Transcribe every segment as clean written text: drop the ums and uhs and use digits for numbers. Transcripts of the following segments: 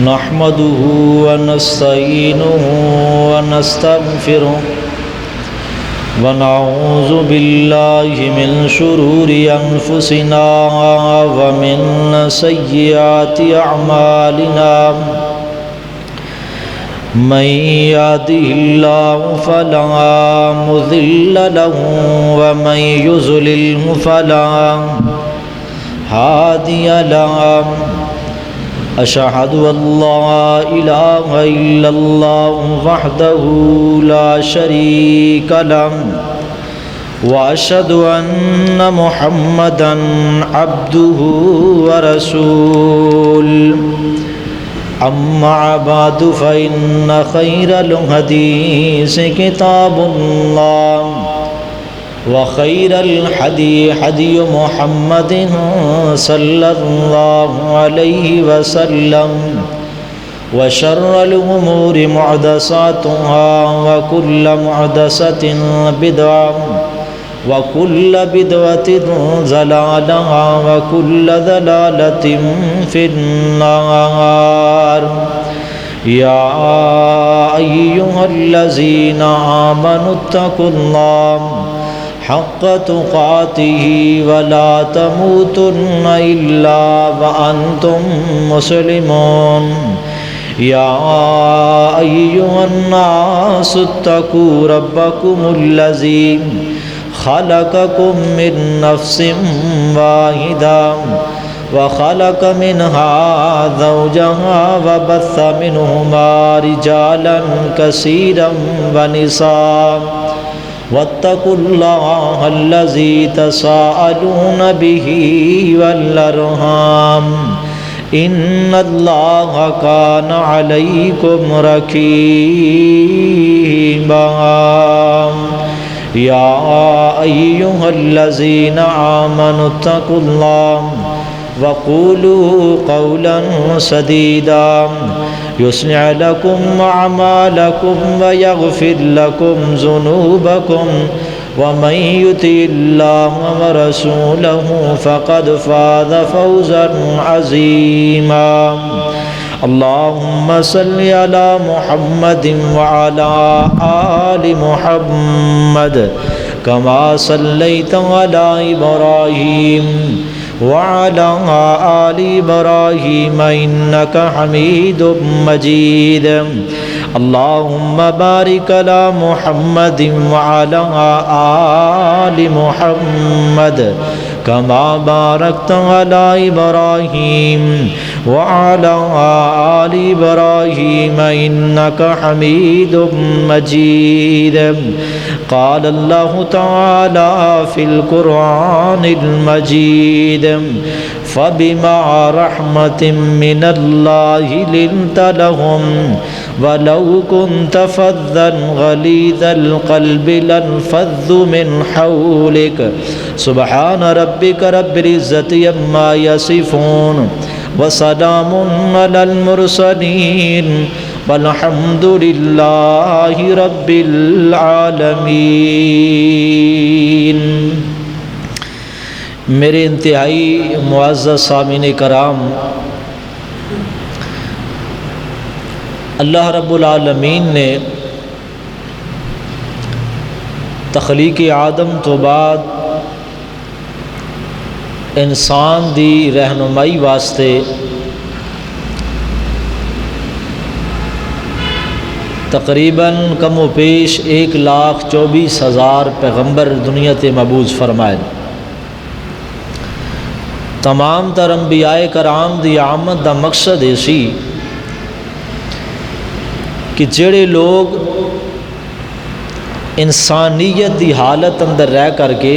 نحمده ونستعينه ونستغفره ونعوذ بالله من شرور أنفسنا ومن سيئات أعمالنا من يهده الله فلا مضل له ومن يضلل فلا هادي له أشهد أن لا إله إلا الله وحده لا شريك له وأشهد أن محمدا عبده ورسوله أما بعد فإن خير الحديث كتاب الله وخير الحدي حدي محمد صلى الله عليه وسلم وشر الأمور محدثاتها وكل محدثة بدعة وكل بدعة ضلالة وكل ضلالة في النار يا أيها الذين آمنوا اتقوا الله حق تقاته ولا تموتن إلا وأنتم مسلمون يا أيها الناس اتقوا ربكم الذي خلقكم من نفس واحدة وخلق منها زوجها وبث منهما رجالا كثيرا ونساء واتقوا الله الذي تساءلون به والأرحام إن الله كان عليكم رقيبا يا أيها الذين آمنوا اتقوا الله وقولوا قولا سديدا يصلح لكم أعمالكم ويغفر لكم ذنوبكم ومن يطع الله ورسوله فقد فاز فوزا عظيما اللهم صل على محمد وعلى آل محمد كما صليت على إبراهيم وعلى آل إبراهيم إنك حميد مجيد اللهم بارك على محمد وعلى آل محمد كما باركت على إبراهيم وعلى آل إبراهيم إنك حميد مجيد قال الله تعالى في القرآن المجيد فبما رحمة من الله لنت لهم ولو كنت فظا غليظ القلب لانفضوا من حولك سبحان ربك رب العزة عما يصفون وسلام على المرسلين والحمد لله رب العالمین۔ میرے انتہائی معزز سامعین کرام، اللہ رب العالمین نے تخلیق آدم تو بعد انسان دی رہنمائی واسطے تقریباً کم و پیش 1,24,000 پیغمبر دنیا تے مبعوث فرمائے۔ تمام تر انبیاء کرام دی آمد دا مقصد ہے سی کہ جڑے لوگ انسانیت دی حالت اندر رہ کر کے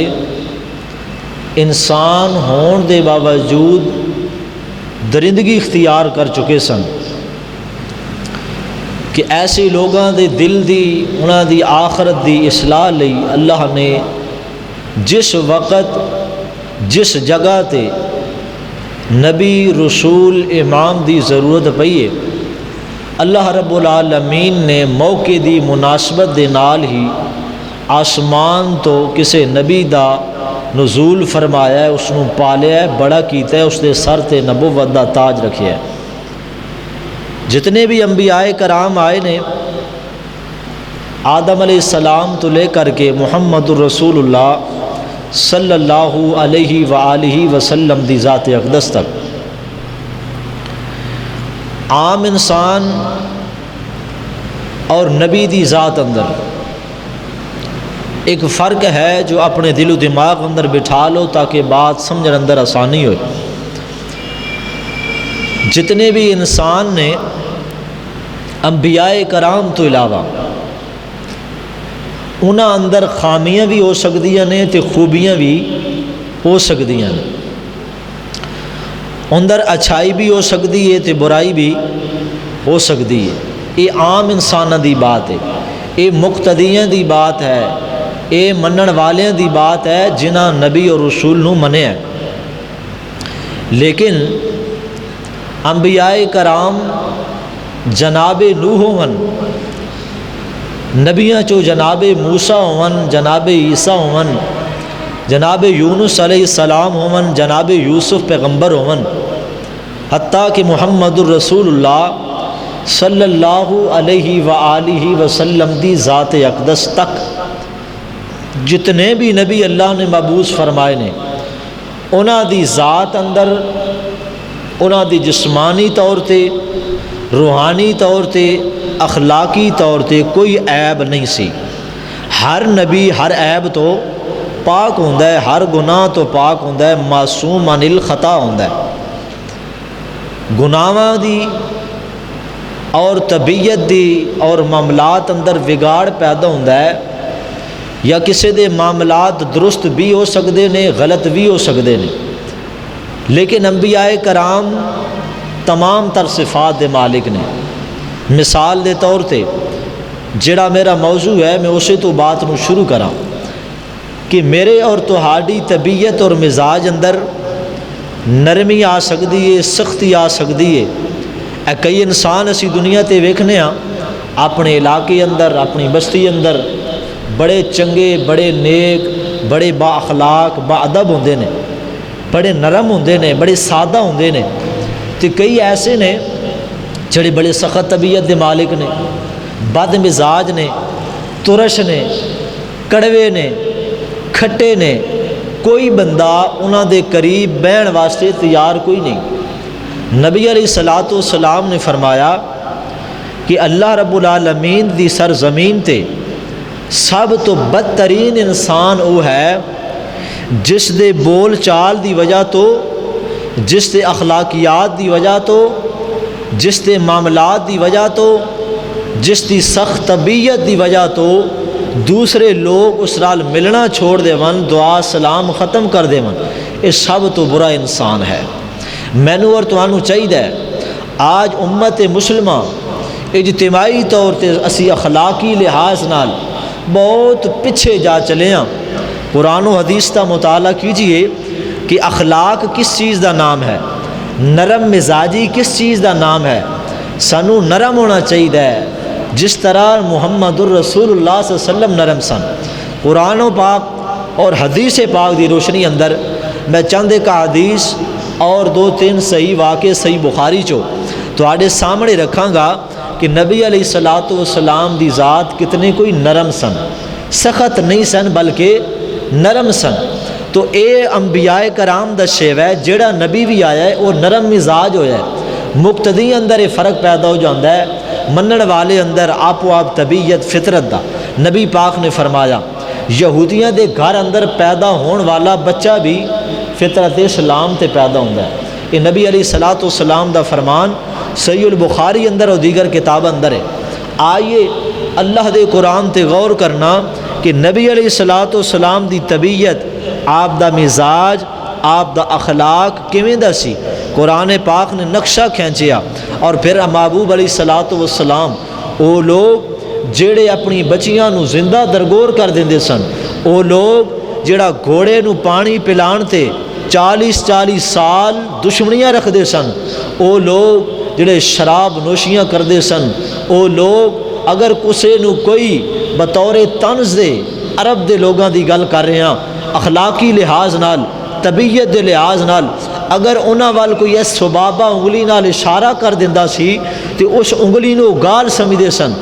انسان ہون دے باوجود درندگی اختیار کر چکے سن، کہ ایسے لوگاں دے دل دی انہاں دی آخرت دی اصلاح لئی اللہ نے جس وقت جس جگہ تے نبی رسول امام دی ضرورت پئی ہے، اللہ رب العالمین نے موقع دی مناسبت دے نال ہی آسمان تو کسے نبی دا نزول فرمایا ہے، اس نو پالیا ہے، بڑا کیتا ہے، اس دے سر تے نبوت دا تاج رکھیا ہے۔ جتنے بھی انبیاء کرام آئے نے آدم علیہ السلام تو لے کر کے محمد الرسول اللہ صلی اللہ علیہ وآلہ وسلم دی ذات اقدس تک عام انسان اور نبی دی ذات اندر ایک فرق ہے جو اپنے دل و دماغ اندر بٹھا لو تاکہ بات سمجھنے اندر آسانی ہو۔ جتنے بھی انسان نے انبیاء کرام تو علاوہ انہاں اندر خامیاں بھی ہو سکدیاں نے تے خوبیاں بھی ہو سکدیاں نے، اندر اچھائی بھی ہو سکتی ہے تے برائی بھی ہو سکتی ہے۔ یہ عام انساناں دی بات ہے، یہ مقتدیاں دی بات ہے، یہ منن والیاں دی بات ہے جنہاں نبی اور رسول نو منیا ہے۔ لیکن انبیاء کرام جناب نوح ہون، نبیاں چو جناب موسیٰ ہون، جناب عیسیٰ ہون، جناب یونس علیہ السلام ہون، جناب یوسف پیغمبر ہون، حتیٰ کہ محمد الرسول اللہ صلی اللہ علیہ وآلہ وسلم دی ذات اقدس تک جتنے بھی نبی اللہ نے مبعوث فرمائے نے انہاں دی ذات اندر، انہاں دی جسمانی طور تے، روحانی طور تے، اخلاقی طور تے کوئی عیب نہیں سی۔ ہر نبی ہر عیب تو پاک ہوندا ہے، ہر گناہ تو پاک ہوندا ہے، معصوم عن الخطا ہوندا ہے۔ گناہاں دی اور طبیعت دی اور معاملات اندر وگاڑ پیدا ہوندا ہے، یا کسی دے معاملات درست بھی ہو سکتے نے، غلط بھی ہو سکتے نے، لیکن انبیاء کرام تمام تر صفات دے مالک نے۔ مثال دے طور تے جڑا میرا موضوع ہے میں اسے تو بات نو شروع کراں کہ میرے اور تہاڈی طبیعت اور مزاج اندر نرمی آ سکتی ہے، سختی آ سکتی ہے۔ اے کئی انسان اسی دنیا تے ویکھنے ہاں اپنے علاقے اندر، اپنی بستی اندر بڑے چنگے، بڑے نیک، بڑے با اخلاق، با ادب ہوندے نے، بڑے نرم ہوندے نے، بڑے سادہ ہوندے نے، تے کئی ایسے نے جڑے بڑے سخت طبیعت دے مالک نے، بد مزاج نے، ترش نے، کڑوے نے، کھٹے نے، کوئی بندہ انہاں دے قریب بہن واسطے تیار کوئی نہیں۔ نبی علیہ الصلوۃ والسلام نے فرمایا کہ اللہ رب العالمین دی سرزمین تے سب تو بدترین انسان وہ ہے جس دے بول چال دی وجہ تو، جس دے اخلاقیات دی وجہ تو، جس دے معاملات دی وجہ تو، جس دی سخت طبیعت دی وجہ تو دوسرے لوگ اس نال ملنا چھوڑ دے ون، دعا سلام ختم کر دے ون۔ یہ سب تو برا انسان ہے۔ مینوں اور تانوں چاہیے آج امت مسلمہ اجتماعی طور تے اسی اخلاقی لحاظ نال بہت پیچھے جا چلے ہاں۔ قرآن و حدیث کا مطالعہ کیجئے کہ اخلاق کس چیز دا نام ہے، نرم مزاجی کس چیز دا نام ہے۔ سانو نرم ہونا چاہیے جس طرح محمد الرسول اللہ صلی اللہ علیہ وسلم نرم سن۔ قرآن و پاک اور حدیث پاک دی روشنی اندر میں چند ایک حدیث اور دو تین صحیح واقع صحیح بخاری چو تواڈے سامنے رکھاں گا کہ نبی علیہ الصلوۃ والسلام دی ذات کتنے کوئی نرم سن، سخت نہیں سن بلکہ نرم سن۔ تو اے انبیاء کرام دا شیو ہے، جڑا نبی بھی آیا ہے وہ نرم مزاج ہویا ہے۔ مقتدی اندر یہ فرق پیدا ہو جاتا ہے، منن والے اندر آپ و آپ طبیعت فطرت دا۔ نبی پاک نے فرمایا یہودیاں دے گھر اندر پیدا ہون والا بچہ بھی فطرت اسلام تے پیدا ہوتا ہے۔ یہ نبی علیہ الصلوۃ والسلام دا فرمان صحیح البخاری اندر اور دیگر کتاب اندر ہے۔ آئیے اللہ دے قرآن تے غور کرنا کہ نبی علیہ الصلوۃ والسلام دی طبیعت، آپ دا مزاج، آپ دا اخلاق کیویں دا سی۔ قرآن پاک نے نقشہ کھینچیا اور پھر محبوب علیہ الصلوۃ والسلام وہ لوگ جڑے اپنی بچیاں نو زندہ درگور کر دیندے سن، وہ لوگ جڑا گھوڑے نو پانی پلان تے 40 سال دشمنیاں رکھ دے سن، وہ لوگ جڑے شراب نوشیاں کر دے سن، وہ لوگ اگر کسے نو کوئی بطور طنز دے عرب دے لوگاں دی گل کر رہے ہیں، اخلاقی لحاظ نال، طبیعت دے لحاظ نال اگر انہاں وال کوئی اس سبابہ انگلی نال اشارہ کر دیندا سی تے اس انگلی نو گال سمجھدے سن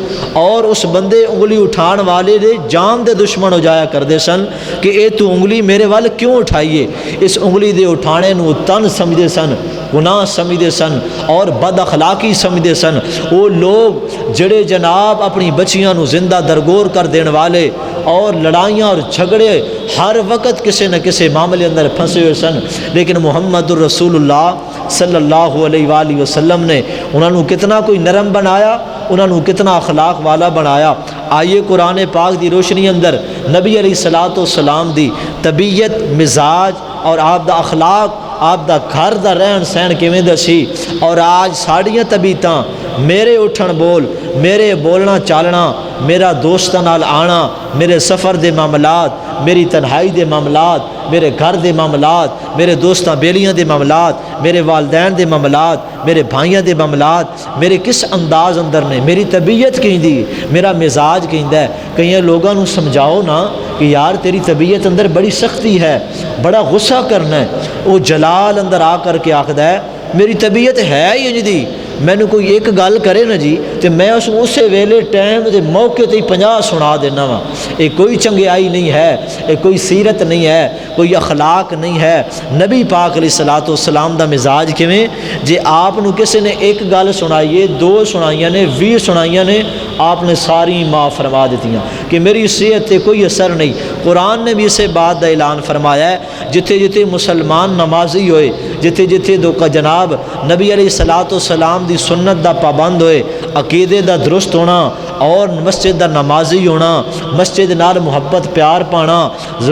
اور اس بندے انگلی اٹھان والے دے جان دے دشمن ہو جایا کردے سن کہ اے تو انگلی میرے وال کیوں اٹھائیے. اس انگلی دے اٹھانے نو تن سمجھدے سن، گناہ سمجھدے سن اور بد اخلاقی سمجھدے سن. وہ لوگ جڑے جناب اپنی بچیاں نو زندہ درگور کر دین والے اور لڑائیاں اور جھگڑے ہر وقت کسی نہ کسی معاملے اندر پھنسے ہوئے سن، لیکن محمد الرسول اللہ صلی اللہ علیہ وآلہ وسلم نے انہوں نے کتنا کوئی نرم بنایا، انہوں نے کتنا اخلاق والا بنایا. آئیے قرآن پاک دی روشنی اندر نبی علیہ الصلوۃ والسلام دی طبیعت، مزاج اور آپ دا اخلاق، آپ دا گھر دا رہن سہن کیویں دا سی. اور آج ساڑیاں طبیعتاں، میرے اٹھن بول، میرے بولنا چالنا، میرا دوستاں نال آنا، میرے سفر دے معاملات، میری تنہائی دے معاملات، میرے گھر دے معاملات، میرے دوستاں بیلیاں دے معاملات، میرے والدین دے معاملات، میرے بھائیاں دے معاملات، میرے کس انداز اندر نے، میری طبیعت کہیں دی، میرا مزاج کہیں دا ہے. کئی لوگاں نو سمجھاؤ نا کہ یار تیری طبیعت اندر بڑی سختی ہے، بڑا غصہ کرنا ہے. وہ جلال اندر آ کر کے آکھدا ہے میری طبیعت ہے ہی انج دی، مینوں کوئی ایک گل کرے نا جی تے میں اس اسے ویلے ٹائم دے موقع تے 50 سنا دینا وا. یہ کوئی چنگیائی نہیں ہے، یہ کوئی سیرت نہیں ہے، کوئی اخلاق نہیں ہے. نبی پاک علیہ الصلوۃ والسلام دا مزاج کیویں جے آپ نو کسی نے ایک گل سنائیے، 2 سنائیاں نے، 20 سنائیاں نے، آپ نے ساری معاف فرما دیتیاں کہ میری صحت تے کوئی اثر نہیں. قرآن نے بھی اسے بات دا اعلان فرمایا ہے جتھے جتھے مسلمان نمازی ہوئے، جتھے جتھے جناب نبی علیہ الصلوۃ والسلام دی سنت دا پابند ہوئے، عقیدے دا درست ہونا اور مسجد دا نمازی ہونا، مسجد نال محبت پیار پانا،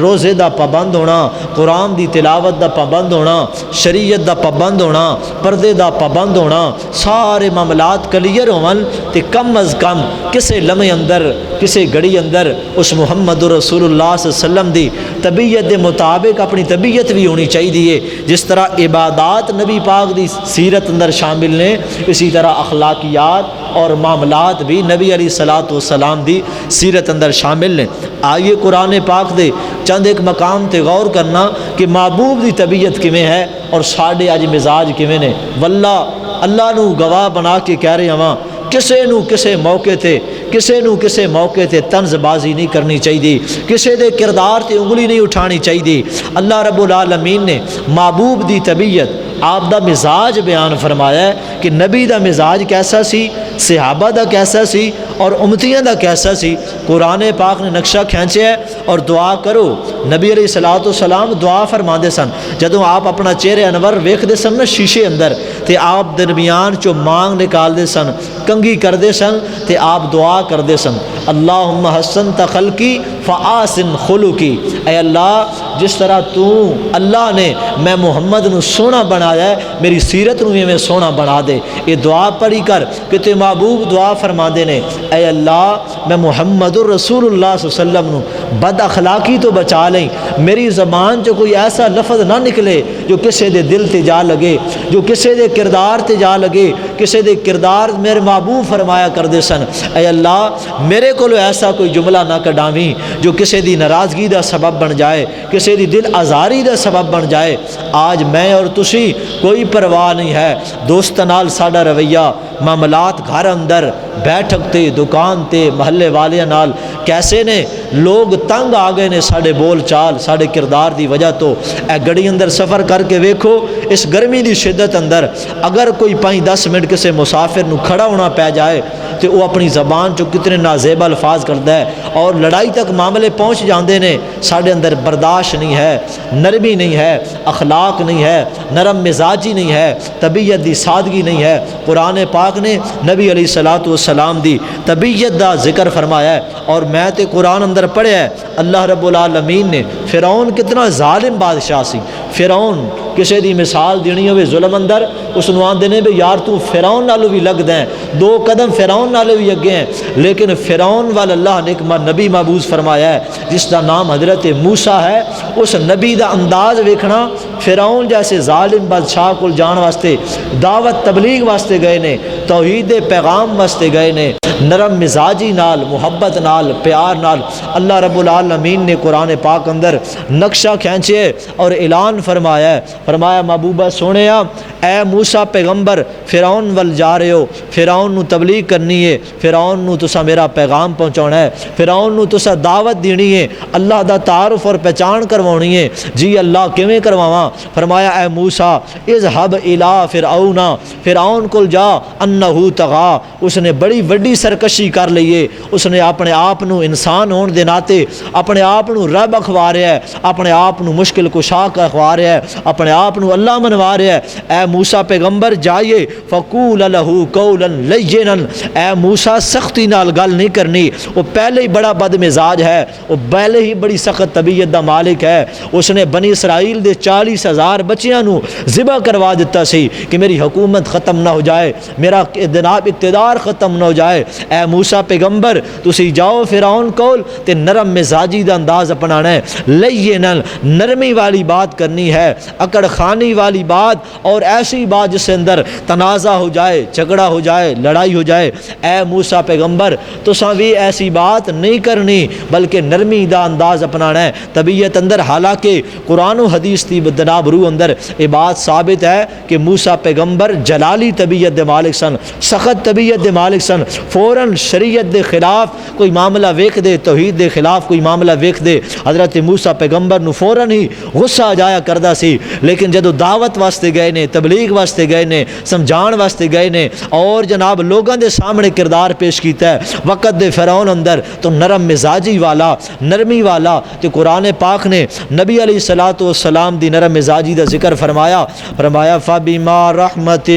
روزے دا پابند ہونا، قرآن دی تلاوت دا پابند ہونا، شریعت دا پابند ہونا، پردے دا پابند ہونا، سارے معاملات کلیئر ہون تے کم از کم کسے لمحے اندر، کسے گھڑی اندر اس محمد رسول اللہ صلی اللہ علیہ وسلم دی طبیعت دے مطابق اپنی طبیعت بھی ہونی چاہیے. جس طرح عبادات نبی پاک دی سیرت اندر شامل نے، اسی طرح اخلاقیات اور معاملات بھی نبی علیہ الصلوۃ والسلام دی سیرت اندر شامل نے. آئیے قرآن پاک دے چند ایک مقام تے غور کرنا کہ محبوب دی طبیعت کیویں ہے اور ساڈے اج مزاج کیویں نے. واللہ اللہ نو گواہ بنا کے کہہ رہے ہاں کسے نو کسے موقع تے، کسے نو کسے موقع تے طنز بازی نہیں کرنی چاہیے، کسے دے کردار تے انگلی نہیں اٹھانی چاہیے. اللہ رب العالمین نے محبوب دی طبیعت، آپ دا مزاج بیان فرمایا ہے کہ نبی دا مزاج کیسا سی، صحابہ دا کیسا سی اور امتیاں دا کیسا سی. قرآن پاک نے نقشہ کھینچیا ہے اور دعا کرو. نبی علیہ الصلوۃ والسلام دعا فرماندے سن جدوں آپ اپنا چہرے انور ویکھدے سن نا شیشے اندر تے آپ درمیان چو مانگ نکالدے سن، کنگھی کردے سن تے آپ دعا کردے سن اللہم حسنت خلقی فآسن خلقی. اے اللہ جس طرح تو اللہ نے میں محمد نو سونا بنایا ہے، میری سیرت نو بھی میں سونا بنا دے. یہ دعا پڑھی کر کہ تے محبوب دعا فرما دے نے اے اللہ میں محمد الرسول اللہ صلی اللہ علیہ وسلم نو بد اخلاقی تو بچا لیں، میری زبان جو کوئی ایسا لفظ نہ نکلے جو کسے دے دل تے جا لگے، جو کسے دے کردار تے جا لگے. کسے دے کردار میرے محبوب فرمایا کر دے سن اے اللہ میرے کو ایسا کوئی جملہ نہ کڈاویں جو کسے دی ناراضگی دا سبب بن جائے، کسے دی دل آزاری دا سبب بن جائے. آج میں اور تسی کوئی پرواہ نہیں ہے، دوست نال ساڈا رویہ، معاملات گھر اندر، بیٹھک تے، دکان تے، محلے والیاں نال کیسے نے لوگ تنگ آ گئے نے ساڈے بول چال، ساڈے کردار دی وجہ تو. اے گڑی اندر سفر کر کے ویکھو اس گرمی دی شدت اندر اگر کوئی 5-10 منٹ کسے مسافر نو کھڑا ہونا پہ جائے تو وہ اپنی زبان چو کتنے نازیب الفاظ کرتا ہے اور لڑائی تک معاملے پہنچ جاندے نے. ساڈے اندر برداشت نہیں ہے، نرمی نہیں ہے، اخلاق نہیں ہے، نرم مزاجی نہیں ہے، طبیعت دی سادگی نہیں ہے. قرآن پاک نے نبی علیہ الصلوۃ والسلام دی طبیعت دا ذکر فرمایا ہے اور میں تے قرآن اندر پڑھیا ہے. اللہ رب العالمین نے فرعون کتنا ظالم بادشاہ سی. فرعون کسے دی مثال دینی ہوئے ظلم اندر اس نو آندے نے بھی یار تو فرعون نالو بھی لگ دیں، 2 قدم فرعون نالو بھی اگے ہیں. لیکن فرعون وال اللہ نے ایک نبی مبعوث فرمایا ہے جس کا نام حضرت موسیٰ ہے. اس نبی دا انداز ویکھنا، فرعون جیسے ظالم بادشاہ کول جان واسطے دعوت تبلیغ واسطے گئے نے، توحید پیغام واسطے گئے نے، نرم مزاجی نال، محبت نال، پیار نال اللہ رب العالمین نے قرآن پاک اندر نقشہ کھینچے اور اعلان فرمایا ہے، فرمایا محبوبہ سونیا اے موسیٰ پیغمبر فرعون ول جا رہے ہو، فرعون نو تبلیغ کرنی ہے، فرعون نو تسا میرا پیغام پہنچانا ہے، فرعون نو تسا دعوت دینی ہے، اللہ دا تعارف اور پہچان کروانی ہے۔ جی اللہ کیویں کرواواں؟ فرمایا اے موسیٰ اذهب الی فرعون، فرعون کول جا انہ طغا، اس نے بڑی وڈی سرکشی کر لئی ہے، اس نے اپنے آپ نو انسان ہون دے ناتے اپنے آپ نو رب اخوا رہا ہے، اپنے آپ نو مشکل کشا اخوا رہا ہے، اپنے آپ نو اللہ منوا رہا ہے۔ اے موسیٰ پیغمبر جائیے فقول لہ قولا لینا، اے موسیٰ سختی نال گل نہیں کرنی، وہ پہلے ہی بڑا بد مزاج ہے، وہ پہلے ہی بڑی سخت طبیعت دا مالک ہے، اس نے بنی اسرائیل دے 40,000 بچیاں نو ذبح کروا دیتا سی کہ میری حکومت ختم نہ ہو جائے، میرا جناب اقتدار ختم نہ ہو جائے۔ اے موسیٰ پیغمبر تسی جاؤ فرعون کول تے نرم مزاجی دا انداز اپنانا ہے، لینا نرمی والی بات کرنی ہے، اکڑ خانی والی بات، اور ایسی بات جس سے اندر تنازع ہو جائے، جھگڑا ہو جائے، لڑائی ہو جائے۔ اے موسیٰ پیغمبر تساں بھی ایسی بات نہیں کرنی بلکہ نرمی دا انداز اپنانا ہے طبیعت اندر۔ حالانکہ قرآن و حدیث دی جناب روح اندر یہ بات ثابت ہے کہ موسیٰ پیغمبر جلالی طبیعت دے مالک سن، سخت طبیعت دے مالک سن، فوراً شریعت دے خلاف کوئی معاملہ ویکھ دے، توحید دے خلاف کوئی معاملہ ویکھ دے، حضرت موسیٰ پیغمبر نو فوراً ہی غصہ آ جایا کردا سی۔ لیکن جدو دعوت واسطے گئے نے، تبلیغ واسطے گئے نے، سمجھان واسطے گئے نے اور جناب لوگاں دے سامنے کردار پیش کیتا ہے وقت دے فرعون اندر، تو نرم مزاجی والا، نرمی والا، تو قرآن پاک نے نبی علیہ الصلوۃ والسلام دی نرم مزاجی دا ذکر فرمایا، فرمایا فَبِمَا رَحْمَةٍ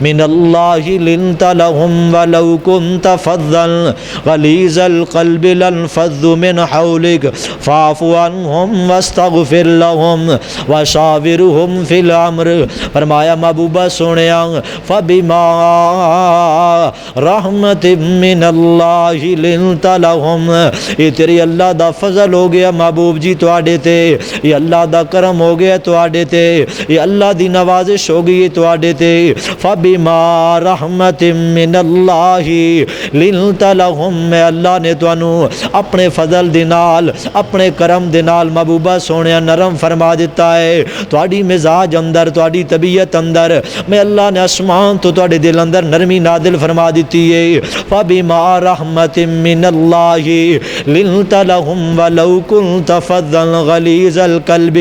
مِّنَ اللَّهِ لِنْتَ لَهُمْ وَلَوْ كُنْتَ فَظًّا غَلِيظَ الْقَلْبِ لَانفَضُّوا مِنْ حَوْلِكَ فَاعْفُ عَنْهُمْ وَاسْتَغْفِرْ لَهُمْ وَشَاوِرْهُمْ فِي الْأَمْرِ۔ فرمایا محبوبہ سونیا فَبِمَا رَحْمَةٍ مِّنَ اللَّهِ لِنْتَ لَهُمْ، یہ تیری اللہ دا فضل ہو گیا محبوب جی تواڈے تے، یہ اللہ دا کرم ہو گیا تواڈے تے، یہ اللہ دی نوازش ہو گئی تواڈے تے۔ فَبِمَا رَحْمَةٍ مِّنَ اللَّهِ لِنْتَ لَهُمْ، میں اللہ نے تانوں اپنے فضل دے نال، اپنے کرم دے نال محبوبہ سونیا نرم فرما دیتا ہے۔ تواڈی مزاج اندر، تواڈی طبیعت اندر میں اللہ نے آسمان تو تواڈے دل اندر نرمی نادل فرما دیتی ہے۔ فَبِمَا رَحْمَةٍ مِّنَ اللَّهِ لِنْتَ لَهُمْ وَلَوْ كُنْتَ فَظًّا غَلِيظَ الْقَلْبِ۔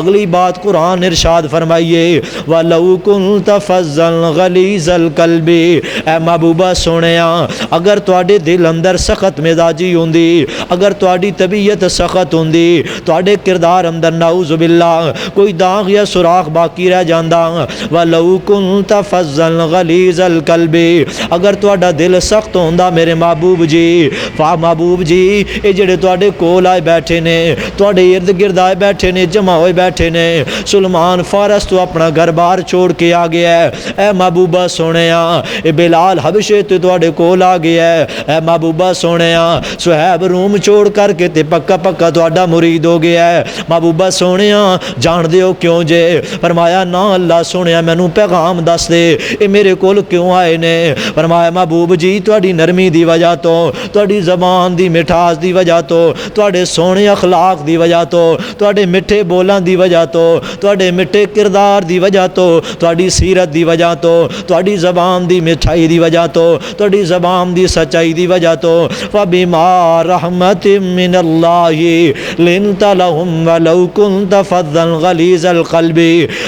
اگلی بات قرآن ارشاد فرمائیے وَلَوْ كُنْتَ فَظًّا غَلِيظَ الْقَلْبِ، اے محبوبہ سونیا اگر تواڈے دل اندر سخت مزاجی ہوندی، اگر تواڈی طبیعت سخت ہوندی، تواڈے کردار اندر نعوذ باللہ کوئی داغ یا سوراخ باقی رہ جاندا، وَلَوْ كُنْتَ فَظًّا غَلِيظَ الْقَلْبِ، اگر تواڈا دل سخت ہوندا میرے محبوب جی، محبوب جی یہ جڑے تواڈے کول آئے بیٹھے نے، تواڈے ارد گرد آئے بیٹھے نے، جمع ہوئے بیٹھے نے، سلمان فارس تو اپنا گھر بار چھوڑ کے آ گیا ہے، اے محبوبہ سونیا اے بلال حبشے تو تواڈے کول آ گیا ہے، اے محبوبہ سونیا صہیب روم چھوڑ کر کے تے پکا پکا تواڈا مرید ہو گیا ہے۔ محبوبہ سونیا جان دیو کیوں جے؟ فرمایا نا اللہ سونیا مینوں پیغام دس دے اے میرے کول کیوں آئے نے؟ فرمایا محبوب جی تواڈی نرمی دی وجہ تو، تواڈی زبان دی مٹھاس دی وجہ تو، تواڈے سونے اخلاق دی وجہ تو، تواڈے میٹھے بولاں دی وجہ تو، تواڈے میٹھے کردار دی وجہ تو، تواڈی سیرت دی وجہ تو، تواڈی زبان دی مٹھائی دی وجہ تو، تواڈی زبان دی سچائی دی وجہ تو، فَبِمَا رَحْمَةٍ مِّنَ اللَّهِ لِنْتَ لَهُمْ وَلَوْ كُنْتَ فَظًّا غَلِيظَ الْقَلْبِ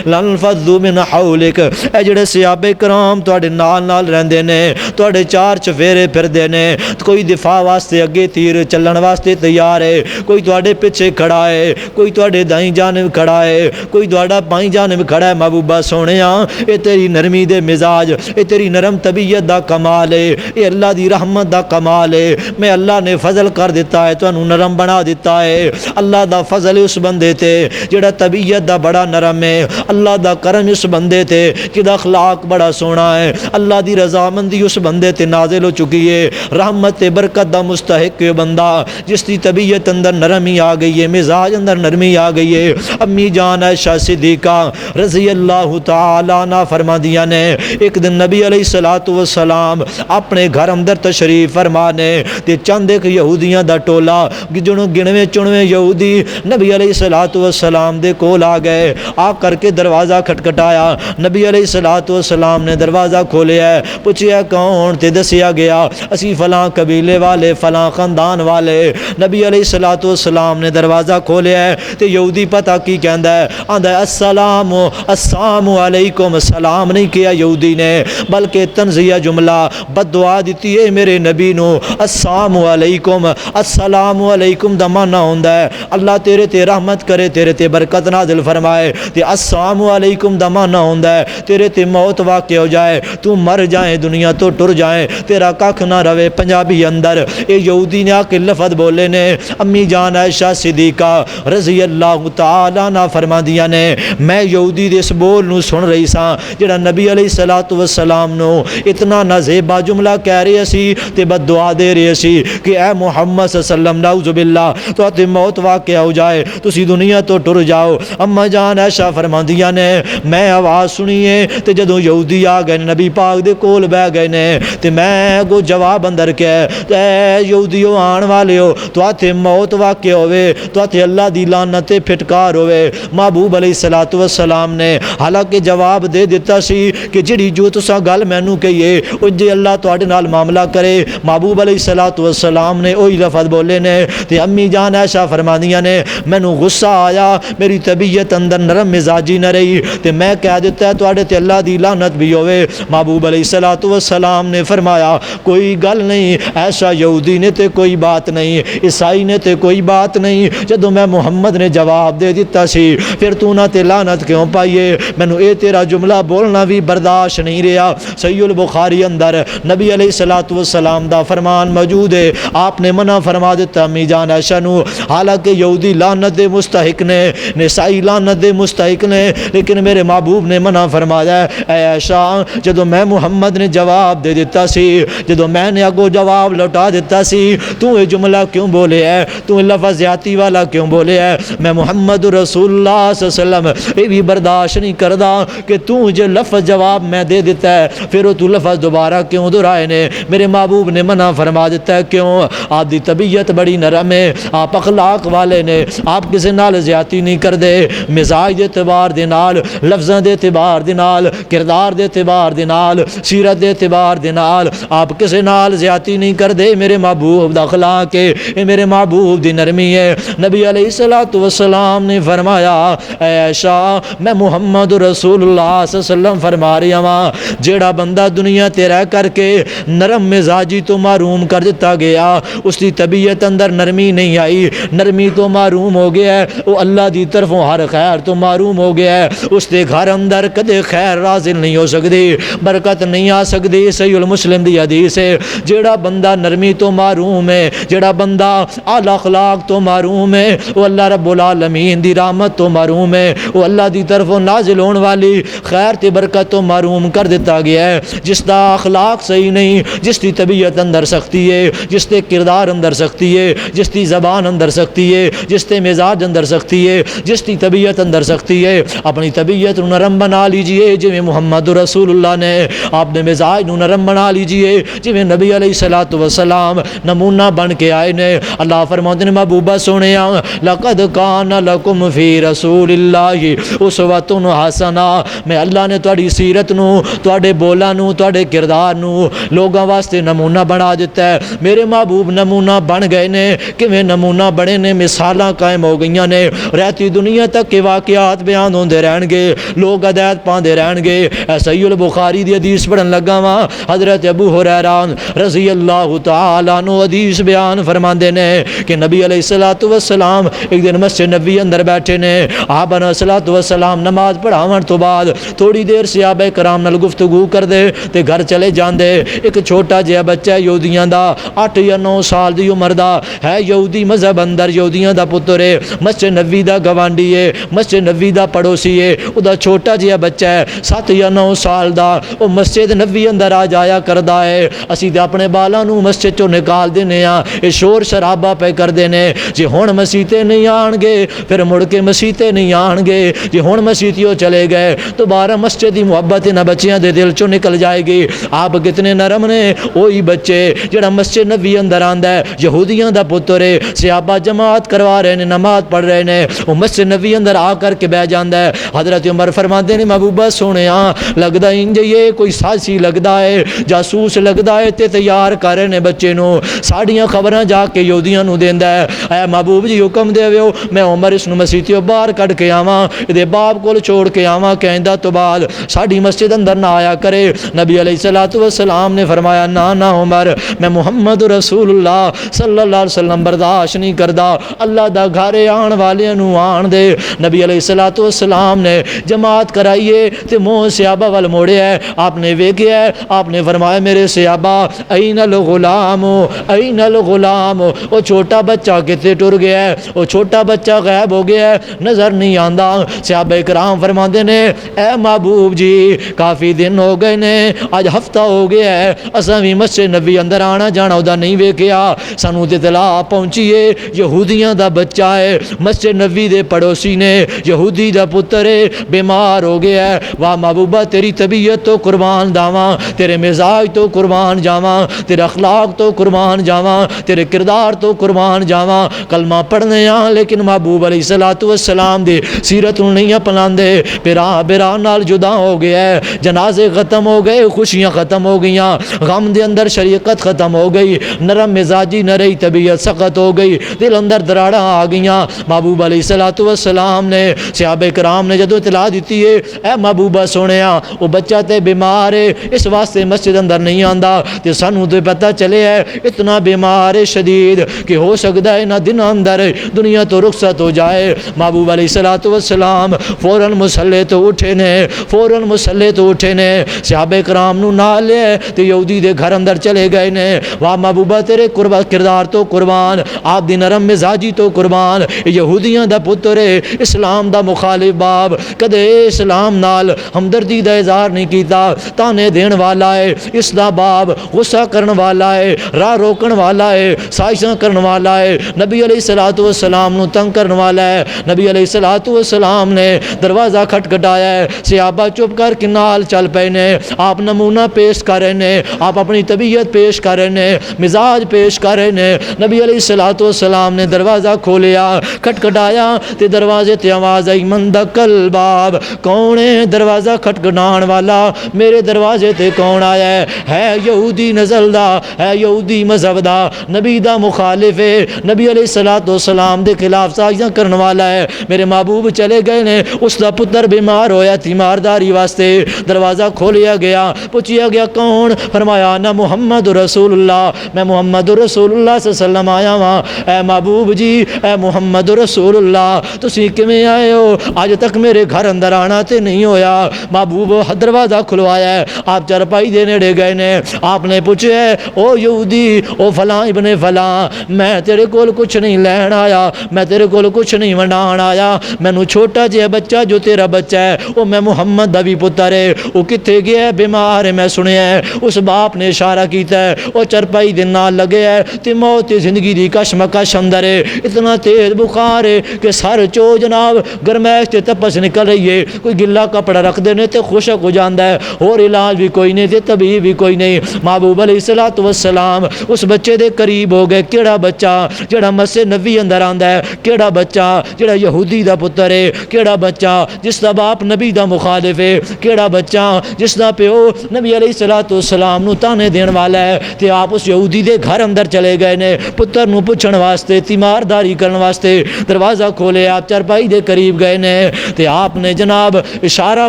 لَانفَضُّوا مِنْ حَوْلِكَ۔ اے جڑے صحابہ کرام تواڈے نال رہندے نے، تواڈے چار چفیرے پھردے نے، کوئی دفاع واسطے اگے تیر چلن واسطے تیار ہے، کوئی تواڈے پیچھے کھڑا ہے، کوئی تواڈے دائیں جانب کھڑا ہے، کوئی تواڈا بائیں جانب کھڑا ہے۔ محبوبہ سونیا اے تیری نرمی دے مزاج، اے تیری نرم طبیعت دا کمال ہے، اے اللہ دی رحمت دا کمال ہے۔ میں اللہ نے فضل کر دیتا ہے، تانوں نرم بنا دیتا ہے۔ اللہ دا فضل اس بندے تے جڑا طبیعت دا بڑا نرم ہے، اللہ دا کرم اس بندے تے جدا اخلاق بڑا سونا ہے، اللہ دی رضامندی اس بندے تے نازل ہو چکی ہے، رحمت برکت دا مستحق ہے بندہ جس دی طبیعت اندر نرمی آ گئی ہے، مزاج اندر نرمی آ گئی ہے۔ امی جان عائشہ صدیقہ رضی اللہ تعالی عنہ فرما دیا نے ایک دن نبی علیہ الصلوۃ والسلام اپنے گھر اندر تشریف فرمانے تے چند ایک یہودیاں دا ٹولا جنوں گنویں چنویں یہودی نبی علیہ الصلوۃ والسلام دے کول آ گئے، آ کر کے دروازہ کھٹکھٹایا، نبی علیہ الصلوۃ والسلام نے دروازہ کھولیا، پوچھیا کون تے دسیا گیا اسی فلاں قبیلے والے فلاں خاندان والے۔ نبی علیہ الصلوۃ والسلام نے دروازہ کھولیا تے یہودی پتہ کی کہندا ہے، آندا ہے السلام علیکم، سلام نہیں کیا یہودی نے بلکہ تنزیہ جملہ بد دعا دیتی ہے میرے نبی نو۔ السلام علیکم، السلام علیکم دا معنی ہوندا ہے اللہ تیرے تے رحمت کرے، تیرے تے برکت نازل فرمائے، تے السلام علیکم دا معنی ہوندا ہے تیرے تے موت واقع ہو جائے، تو مر جائے، دنیا تو ٹر جائے، تیرا ککھ نہ رہے۔ پنجابی اندر اے یہودی نے آ کے لفظ بولے نے، امی جان عائشہ صدیقہ رضی اللہ تعالی عنہ فرما دیا نے میں یہودی دے اس بول نو سن رہی سا جڑا نبی علیہ الصلوۃ والسلام نو اتنا نازیبا جملہ کہہ رہے سی تے بد دعا دے رہے سی کہ اے محمد صلی اللہ علیہ وسلم نعوذ باللہ تو تے موت واقع ہو جائے، تسی دنیا تو ٹر جاؤ۔ اما جان عائشہ فرماندیاں نے میں آواز سنی ہے تے جدوں یہودی آ گئے نبی پاک دے کول بہ گئے نے تے میں کو جواب اندر کیا اے یہودیو آن والےو تو تے موت واقع ہوئے، تو تے اللہ دی لعنت تے پھٹکار ہوئے۔ محبوب علیہ الصلوۃ والسلام نے حالانکہ جواب دے دیتا سی کہ جڑی جو تساں گل مینوں کہیے او جے اللہ تواڈے نال معاملہ کرے، محبوب علیہ الصلوۃ والسلام نے وہی لفظ بولے نے تے امی جان عائشہ فرمانیاں نے مینوں غصہ آیا، میری طبیعت اندر نرم مزاجی نہ رہی تے میں کہہ دیتا ہے تواڈے تے اللہ دی لعنت بھی ہوئے۔ محبوب علیہ الصلوۃ والسلام نے فرمایا کوئی گل نہیں، ایسا یہودی نے تے کوئی بات نہیں، عیسائی نے تے کوئی بات نہیں، جدوں میں محمد نے جواب دے دیتا سی پھر تو نہ تے لعنت کیوں پائیے، مینوں اے تیرا جملہ بولنا بھی برداشت نہیں رہا۔ صحیح البخاری اندر نبی علیہ الصلوۃ والسلام دا فرمان موجود ہے، آپ نے منع فرما دیتا امی جان عائشہ نو، حالانکہ یہودی لعنت دے مستحق نے، عیسائی لعنت دے مستحق نے، لیکن میرے محبوب نے منع فرمایا اے عائشہ جدوں میں محمد نے جواب دے دیتا سی، جدوں میں نے اگوں جواب لوٹا دیتا سی تو یہ جملہ کیوں بولے ہے، تو یہ لفظ زیادتی والا کیوں بولے ہے، میں محمد رسول اللہ صلی اللہ علیہ وسلم یہ بھی برداشت نہیں کردا کہ تو جو لفظ جواب میں دے دیتا ہے پھر وہ تو لفظ دوبارہ کیوں دہرائے نے۔ میرے محبوب نے منع فرما دیتا ہے کیوں، آپ دی طبیعت بڑی نرم ہے، آپ اخلاق والے نے، آپ کسی نال زیادتی نہیں کردے، مزاج دے اعتبار دے نال، لفظاں دے اعتبار دے نال، کردار دے اعتبار دے نال، سیرت دے اعتبار دے نال آپ کسی نال زیادتی نہیں کردے۔ میرے محبوب دا اخلاق ہے، میرے محبوب دی نرمی ہے۔ نبی علیہ الصلوۃ والسلام نے فرمایا اے عائشہ میں محمد رسول اللہ صلی اللہ علیہ وسلم فرما رہا ہاں جیڑا بندہ دنیا تے رہ کر کے نرم مزاجی تو محروم کر دیتا گیا، اس کی طبیعت اندر نرمی نہیں آئی، نرمی تو محروم ہو گیا ہے، وہ اللہ دی طرفوں ہر خیر تو محروم ہو گیا ہے، اس دے گھر اندر کدے خیر نازل نہیں ہو سکتی، برکت نہیں آ سکتی۔ صحیح المسلم دی حدیث ہے جیڑا بندہ نرمی تو محروم ہے، جیڑا بندہ اعلی اخلاق تو محروم ہے، وہ اللہ رب العالمین دی رحمت تو محروم ہے، وہ اللہ دی طرفوں نازل ہون والی خیر تے برکت تو محروم کر دیتا گیا ہے۔ جس دا اخلاق صحیح نہیں، جس دی طبیعت اندر سختی ہے، جس تے کردار اندر سختی ہے، جس دی زبان اندر سختی ہے، جس تے مزاج اندر سختی ہے، جس دی طبیعت اندر سختی ہے، اپنی طبیعت نو نرم بنا لیجئے جویں محمد رسول اللہ نے، آپ نے مزاج نو نرم بنا لیجئے جویں نبی علیہ الصلوۃ والسلام نمونہ بن کے آئے نے۔ اللہ فرماتے ہیں محبوبہ سونیا لقد کان لکم فی رسول اللہ اسوۃ حسنہ، میں اللہ نے تہاڈی سیرت نو، تہاڈے بولاں نو، تہاڈے کردار نو لوگاں واسطے نمونہ بنا دیتا ہے۔ میرے محبوب نمونہ بن گئے نے، کیویں نمونہ بنے نے، مثالاں قائم ہو گئیاں نے، رہتی دنیا تک کے واقعات بیان ہوندے رہن گے، لوگ ہدایت پاندے رہن گے۔ صحیح البخاری دی حدیث پڑھن لگا وا، حضرت ابو ہریرہ رضی اللہ تعالی عنہ حدیث بیان فرماندے نے کہ نبی علیہ الصلوۃ والسلام ایک دن مسجد نبی اندر بیٹھے نے، آپ علیہ الصلوۃ والسلام نماز پڑھاون تو بعد تھوڑی دیر صحابہ کرام نال گفتگو کردے تے گھر چلے جاندے۔ ایک چھوٹا جہا بچہ یہودیاں دا 8 یا 9 سال دی عمر دا ہے، یہودی مذہب اندر یہودیاں دا پتر ہے، مسجد نبی دا گوانڈی ہے، مسجد نبی دا پڑوسی ہے، او دا چھوٹا جہا بچہ ہے 7 یا 9 سال دا، وہ مسجد نبی اندر آ جایا کردا ہے، اسی تے اپنے بالاں نوں مسجد چوں نکال دینے ہاں، یہ شور شرابہ پہ کر دینے، جی ہن مسیتے نہیں آن گے پھر مڑ کے مسیتے نہیں آن گے، جی ہن مسیتیوں چلے گئے دوبارہ مسجد دی محبت انہاں بچیاں دے دل چوں نکل جائے گی۔ آپ کتنے نرم نے، وہی بچے جڑا مسجد نبی اندر آندا ہے، یہودیاں دا پتر ہے، صحابہ جماعت کروا رہے نے، نماز پڑھ رہے نے، وہ مسجد نبی اندر آ کر کے بیٹھ جاندا ہے۔ حضرت عمر فرماندے نے محبوبہ سونیاں لگدا انج یہ کوئی سازی لگدا ہے، جاسوس لگدا ہے تے تیار کر رہے نے بچے نو، ساڈیاں خبراں جا کے یہودیاں نو دیندا ہے۔ اے محبوب جی حکم دیو میں عمر اس نو مسیتیوں باہر کڈ کے آواں، دے باپ کول چھوڑ کے آواں کہ آئندہ تو بعد ساڈی مسجد اندر نہ آیا کرے۔ نبی علیہ الصلوۃ والسلام نے فرمایا نہ عمر، میں محمد رسول اللہ صلی اللہ علیہ وسلم برداشت نہیں کردا، اللہ دا گھر آن والیاں نو آن دے۔ نبی علیہ الصلوۃ والسلام نے جماعت کرائیے تے منہ صحابہ وال موڑیا ہے، آپ نے ویکھیا ہے، آپ نے فرمایا میرے صحابہ این الغلام این الغلام، وہ چھوٹا بچہ کتے ٹر گیا ہے، وہ چھوٹا بچہ غائب ہو گیا ہے، نظر نہیں آندا۔ صحابہ کرام فرماندے نے اے محبوب جی کافی دن ہو گئے نے، اج ہفتہ ہو گیا ہے، اساں بھی مسجد نبی اندر آنا جانا ادا نہیں ویکھیا، سانوں تے اطلاع پہنچی ہے یہودیاں دا بچہ ہے، مسجد نبی دے پڑوسی نے یہودی دا پتر ہے بیمار ہو گیا ہے۔ واہ محبوبہ تیری طبیعت تو قربان جاواں، تیرے مزاج تو قربان جاواں، تیرے اخلاق تو قربان جاواں، تیرے کردار تو قربان جاواں، کلمہ پڑھنے ہاں لیکن محبوب علیہ الصلوۃ والسلام دی سیرت نہیں اپناندے، پیراں نال جدا ہو گیا ہے، جنازے ختم ہو گئے، خوشیاں ختم ہو گئیاں، غم دے اندر شریکت ختم ہو گئی، نرم مزاجی نہ رہی، طبیعت سخت ہو گئی، دل اندر دراڑاں آ گئیاں۔ محبوب علیہ الصلوۃ والسلام نے صحابہ کرام نے جدو اطلاع دیتی ہے اے محبوبہ سونیا وہ بچہ تے بیمار ہے اس واسطے مسجد اندر نہیں آندا، تے سانوں تے پتہ چلے ہے اتنا بیمار ہے شدید کہ ہو سکتا ہے نہ دن اندر دنیا تو رخصت ہو جائے۔ محبوب علیہ الصلوۃ والسلام فوراً مصلی تو اٹھے نے، فوراً مصلی تو اٹھے نے، صحابہ کرام نو نال لے تے یہودی دے گھر اندر چلے گئے نے۔ واہ محبوبہ تیرے کردار تو قربان، آپ دی نرم مزاجی تو قربان، یہودیاں دا پتر ہے، اسلام دا مخالف باپ، کدے اسلام نال ہمدردی دا اظہار نہیں کیتا، تانے دین والا ہے، اس دا باپ غصہ کرن والا ہے، راہ روکن والا ہے، سائشاں کرن والا ہے، نبی علیہ الصلوۃ والسلام نو تنگ کرن والا ہے۔ نبی علیہ الصلوۃ والسلام نے دروازہ کھٹکھٹایا ہے، صحابہ چپ کر کے نال چل پے نے، آپ نمونہ پیش کر رہے نے، آپ اپنی طبیعت پیش کر رہے نے، مزاج پیش کر رہے نے۔ نبی علیہ الصلوۃ والسلام نے دروازہ کھولیا، کھٹکھٹایا تے دروازے تے آواز آئی من دکل باب، کون ہے دروازہ کھٹکھٹان والا، میرے دروازے تے کون آیا ہے یہودی نزل دا، ہے یہودی مذہب دا، نبی دا مخالف ہے، نبی علیہ الصلوۃ والسلام دے خلاف سازیاں کرن والا ہے۔ میرے محبوب چلے گئے نے، اس دا پتر بیمار ہویا تیمارداری واسطے، دروازہ کھولیا گیا، پوچھیا گیا کون، فرمایا نا محمد رسول اللہ، میں محمد رسول اللہ صلی اللہ علیہ وسلم آیا ہاں۔ اے محبوب جی اے محمد رسول اللہ تسی کیویں آئے ہو، آج تک میرے گھر اندر آنا تے نہیں ہویا۔ محبوب دروازہ کھلوایا ہے، آپ چرپائی دے نیڑے گئے نے، آپ نے پوچھا ہے او یہودی او فلاں ابن فلاں، میں تیرے کول کچھ نہیں لین آیا، میں تیرے کول کچھ نہیں ونڈان آیا، مینوں چھوٹا جہا بچہ جو تیرا بچہ ہے وہ میں محمد دا بھی پتر ہے، وہ کتے گیا ہے بیمار ہے، میں سنیا ہے۔ اس باپ نے اشارہ کیتا ہے، وہ چرپائی دے نال لگے ہے تے موت تے زندگی دی کشمکش اندر ہے، اتنا تیز بخار ہے کہ سر چو جناب گرمیش تے تپس نکل رہی ہے، کوئی گلا کپڑا رکھ دینے تے خشک ہو جاندا ہے، اور علاج بھی کوئی نہیں تے طبیب بھی کوئی نہیں۔ محبوب علیہ الصلوۃ والسلام اس بچے دے قریب ہو گئے، کیڑا بچہ جڑا مسجد نبی اندر آندا ہے، کیڑا بچہ جڑا یہودی دا پتر ہے، کیڑا بچہ جس دا باپ نبی دا مخالف ہے، کیڑا بچہ جس دا پیو نبی علیہ الصلوۃ والسلام نو تانے دین والا ہے۔ تے آپ اس یہودی دے گھر اندر چلے گئے نے پتر نو پوچھن واسطے، تیمارداری کرن واسطے، دروازہ کھولے، آپ چرپائی دے قریب گئے نے تے آپ نے جناب اشارہ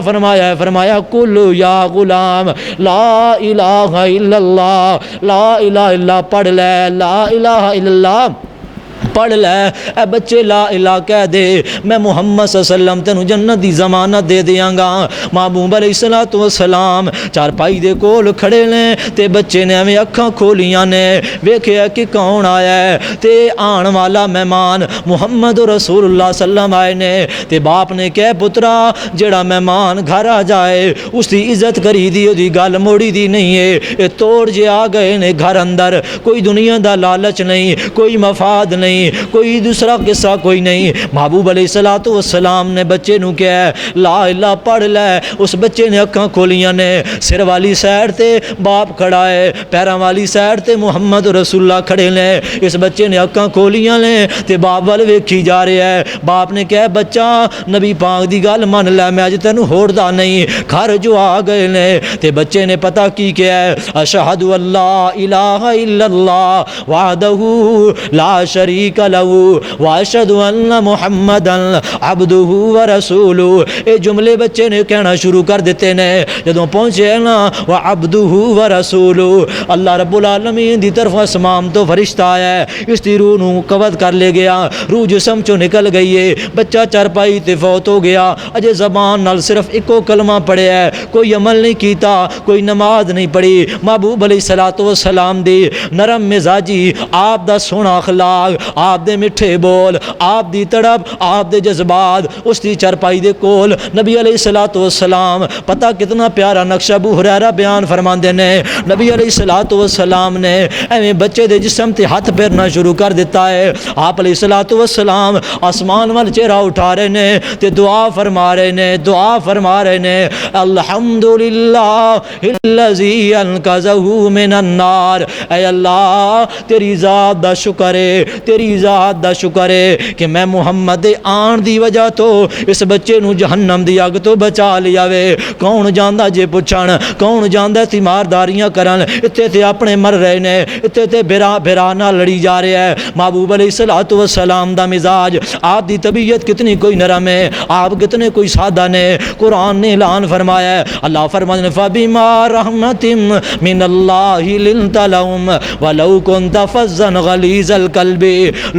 فرمایا ہے، فرمایا کل یا غلام لا الہ الا اللہ، لا الہ الا اللہ پڑھ لے، لا الہ الا اللہ پڑھ لے اے بچے لا الہ کہہ دے، میں محمد صلی اللہ علیہ وسلم تینوں جنت دی ضمانت دے دیاں گا۔ محبوب علیہ الصلوۃ والسلام چارپائی دے کول کھڑے نے تے بچے نے ایویں اکھاں کھولیاں نے، ویکھیا کہ کون آیا ہے تے آن والا مہمان محمد رسول اللہ صلی اللہ علیہ وسلم آئے نے۔ تے باپ نے کہے پترا جڑا مہمان گھر آ جائے اس دی عزت کری دی، دی گل موڑی دی نہیں ہے۔ اے توڑ جے آ گئے نے گھر اندر، کوئی دنیا دا لالچ نہیں، کوئی مفاد نہیں، کوئی دوسرا قصہ کوئی نہیں۔ محبوب علیہ الصلوۃ والسلام نے بچے نو کہا لا الہ پڑھ لے۔ اس بچے نے اکھاں کھولیاں نے، سر والی سائڈ تے باپ کھڑا ہے، پیراں والی سائڈ تے محمد رسول اللہ کھڑے نے۔ اس بچے نے اکھاں کھولیاں نے تے باپ ول ویکھی جا رہا ہے۔ باپ نے کہا بچہ نبی پاک دی گل من لے، میں اج تینوں ہوڑدا نہیں، گھر جو آ گئے نے۔ تے بچے نے پتہ کی کہا ہے اشہد ان لا الہ الا اللہ وحدہ لا شریک لہ واشہد ان محمدا عبدہ ورسولہ۔ اے جملے بچے نے کہنا شروع کر دیتے نے۔ جدوں پہنچے نا وعبدہ ورسولہ، اللہ رب العالمین دی طرف اسمان تو فرشتہ آیا ہے، اس دی روح نو قبض کر لے گیا، روح جسم چوں نکل گئی ہے، بچہ چارپائی تے فوت ہو گیا۔ اجے زبان نال صرف ایکو کلمہ پڑھیا ہے، کوئی عمل نہیں کیتا، کوئی نماز نہیں پڑھی۔ محبوب علیہ الصلوۃ والسلام دی نرم مزاجی، آپ دا سونا اخلاق، آپ دے میٹھے بول، آپ دی تڑپ، آپ دے جذبات، اس دی چارپائی دے کول نبی علیہ الصلوۃ والسلام پتہ کتنا پیارا نقشہ ابو ہریرہ بیان فرماندے نے۔ نبی علیہ الصلوۃ والسلام نے ایویں بچے دے جسم تے ہاتھ پھیرنا شروع کر دیتا ہے۔ آپ علیہ الصلوۃ والسلام آسمان وال چہرہ اٹھا رہے نے تے دعا فرما رہے نے، دعا فرما رہے نے الحمدللہ الذی انقذہ من النار۔ اے اللہ تیری ذات دا شکر ہے، تیری ذات دا شکر ہے کہ میں محمد دے آن دی وجہ تو اس بچے نو جہنم دی اگ تو بچا لیا وے۔ کون جاندا جے پچھن، کون جاندا تیمارداریاں کرن، اتنے تے اپنے مر رہے نے، اتنے تے بھرا نہ لڑی جا رہے ہے۔ محبوب علیہ الصلوۃ والسلام دا مزاج، آپ دی طبیعت کتنی کوئی نرم ہے، آپ کتنے کوئی سادہ نے۔ قرآن نے اعلان فرمایا ہے، اللہ فرماتے ہیں فَبِمَا رَحْمَةٍ مِّنَ اللَّهِ لِنْتَ لَهُمْ وَلَوْ كُنْتَ فَظًّا غَلِيظَ الْقَلْبِ۔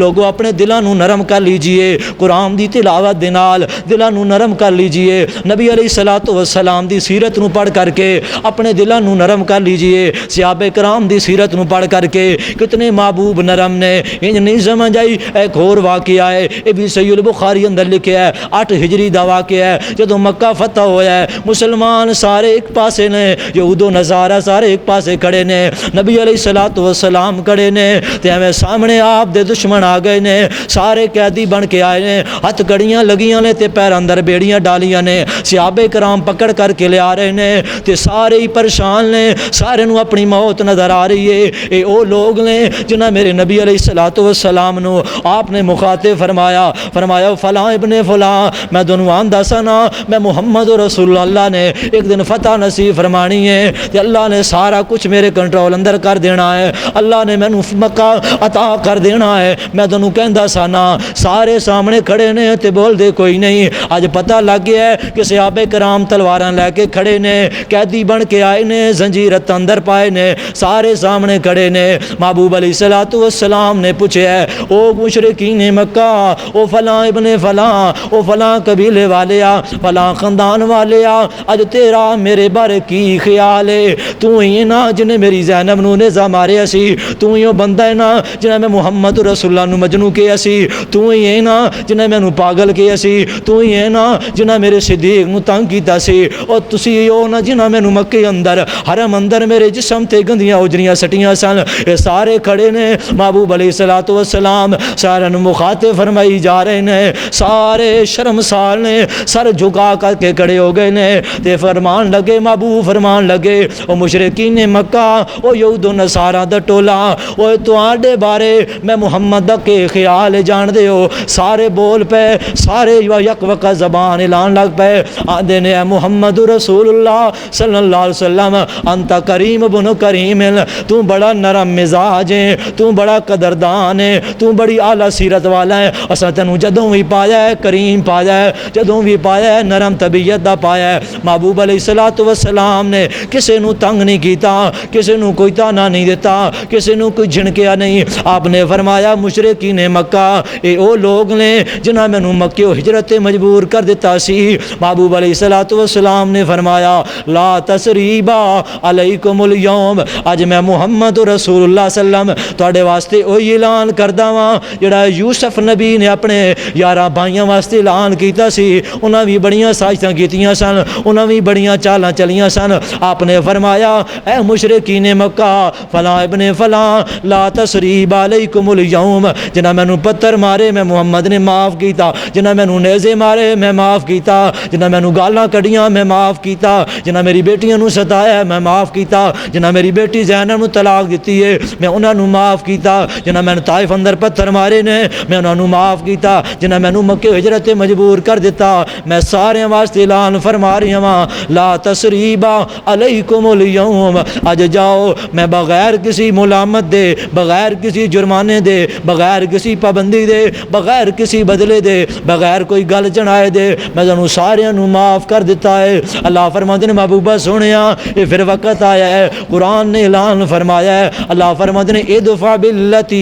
لوگوں اپنے دلاں نو نرم کر لیجئے، قرآن دی تلاوت دے نال دلاں نو نرم کر لیجئے، نبی علیہ الصلوۃ والسلام دی سیرت نو پڑھ کر کے اپنے دلاں نو نرم کر لیجئے، صحابہ کرام دی سیرت نو پڑھ کر کے کتنے محبوب نرم نے۔ انج نہیں سمجھ آئی ایک اور واقعہ ہے، یہ بھی صحیح البخاری اندر لکھا ہے، 8 ہجری دا واقعہ ہے۔ جدوں مکہ فتح ہویا ہے، مسلمان سارے ایک پاسے نے، یہود و نصارہ سارے ایک پاسے کھڑے نے، نبی علیہ الصلوۃ والسلام کھڑے نے تے ہمیں سامنے آپ دے دشمن آ گئے نے، سارے قیدی بن کے آئے نے، ہاتھ کڑیاں لگیاں نے تے پیر اندر بیڑیاں ڈالیاں نے، صحابہ کرام پکڑ کر کے لے آ رہے نے تے سارے ہی پریشان نے، سارے نو اپنی موت نظر آ رہی ہے۔ اے او لوگ نے جنہاں میرے نبی علیہ الصلوۃ والسلام نو آپ نے مخاطب فرمایا فلاں ابن فلاں، میں دونوں آندا سنا میں محمد رسول اللہ نے ایک دن فتح نصیب فرمانی ہے تے اللہ نے سارا کچھ میرے کنٹرول اندر کر دینا ہے، اللہ نے مینوں مکہ عطا کر دینا ہے، میں دونوں کہندا سنا۔ سارے سامنے کھڑے نے تے بول دے کوئی نہیں۔ اج پتہ لگ گیا ہے کہ صحابہ کرام تلواراں لے کے کھڑے نے، قیدی بن کے آئے نے، زنجیرت اندر پائے نے، سارے سامنے کھڑے نے۔ محبوب علیہ الصلوۃ والسلام نے پوچھا او مشرکین مکہ، او فلاں ابن فلاں، او فلاں قبیلے والے آ، فلاں خاندان والے آ، اج تیرا میرے بارے کی خیال ہے؟ تو ہی نا جنہیں میری زینب نو نیزہ مارے سی، تو ہی وہ بندہ ہے نا جنہیں میں محمد رسول اللہ نو مجنو کیا سی، تو ہی ہے نا جنہیں میں نو پاگل کیا سی، تو ہی ہے نا جنہیں میرے صدیق نو تنگ کیتا سی، اور تسی ہو نا جنہیں میں نو مکے اندر حرم اندر میرے جسم تے گندیاں اجریاں سٹیاں سن۔ یہ سارے کھڑے نے، محبوب علیہ الصلوۃ والسلام سارے نو مخاطب فرمائی جا رہے نے، سارے شرمسار نے، سر جھکا کر کے کھڑے ہو گئے نے تے فرمان لگے، محبوب فرمان لگے او مشرکین مکہ، او یہود و نصارہ دا ٹولا، او تواڈے بارے میں محمد دا کے خیال جان دے ہو؟ سارے بول پے، سارے یک وقت زبان اعلان لگ پے، آندے نے اے محمد رسول اللہ صلی اللہ علیہ وسلم انت کریم بن کریم، تو بڑا نرم مزاج ہے، تو بڑا قدردان ہے، تو بڑی اعلیٰ سیرت والا ہے، اساں تینوں جدوں بھی پایا ہے کریم پایا ہے، جدوں بھی پایا ہے نرم طبیعت دا پایا ہے۔ محبوب علیہ الصلوۃ والسلام نے کسے نو تنگ نہیں کیتا، کسے نو کوئی تانا نہیں دیتا، کسے نو کوئی جھنکیا نہیں۔ آپ نے فرمایا فرمایا مشرکین مکہ اے او لوگ نے جنہاں مینوں مکے و ہجرت مجبور کر دیتا سی۔ محبوب علیہ الصلوۃ والسلام نے فرمایا لا تسریبا علیکم اليوم، اج میں محمد رسول اللہ صلی اللہ علیہ وسلم تواڈے واسطے اوہی اعلان کردا واں جڑا یوسف نبی نے اپنے 11 بھائیاں واسطے اعلان کیتا سی۔ انہاں بھی بڑیاں سازشاں کیتیاں سن، انہاں بھی بڑیاں چالاں چلیاں سن۔ آپ نے فرمایا اے مشرکین مکہ فلاں ابن فلاں لا تسریب علیکم اليوم، جنہاں مینوں پتھر مارے میں محمد نے معاف کیتا، جنہاں مینوں نیزے مارے میں معاف کیتا، جنہاں مینوں گالاں کڈیاں میں معاف کیتا، جنہاں میری بیٹیاں نوں ستایا میں معاف کیتا، جنہاں میری بیٹی زینب نوں طلاق دتی ہے میں انہاں نوں معاف کیتا، جنہاں میں طائف اندر پتھر مارے نے میں انہاں نوں معاف کیتا، جنہاں مینوں مکے ہجرت مجبور کر دیتا، میں سارے واسطے اعلان فرما رہی ہاں لا تسریب علیکم اليوم، اج جاؤ میں بغیر کسی ملامت دے، بغیر کسی جرمانے دے، بغیر کسی پابندی دے، بغیر کسی بدلے دے، بغیر کوئی گل چڑھائے دے میں تانوں ساریاں نوں معاف کر دیتا ہے۔ اللہ فرماتے نے محبوبہ سونیا یہ پھر وقت آیا ہے، قرآن نے اعلان فرمایا ہے، اللہ فرماتے نے ادفع باللتی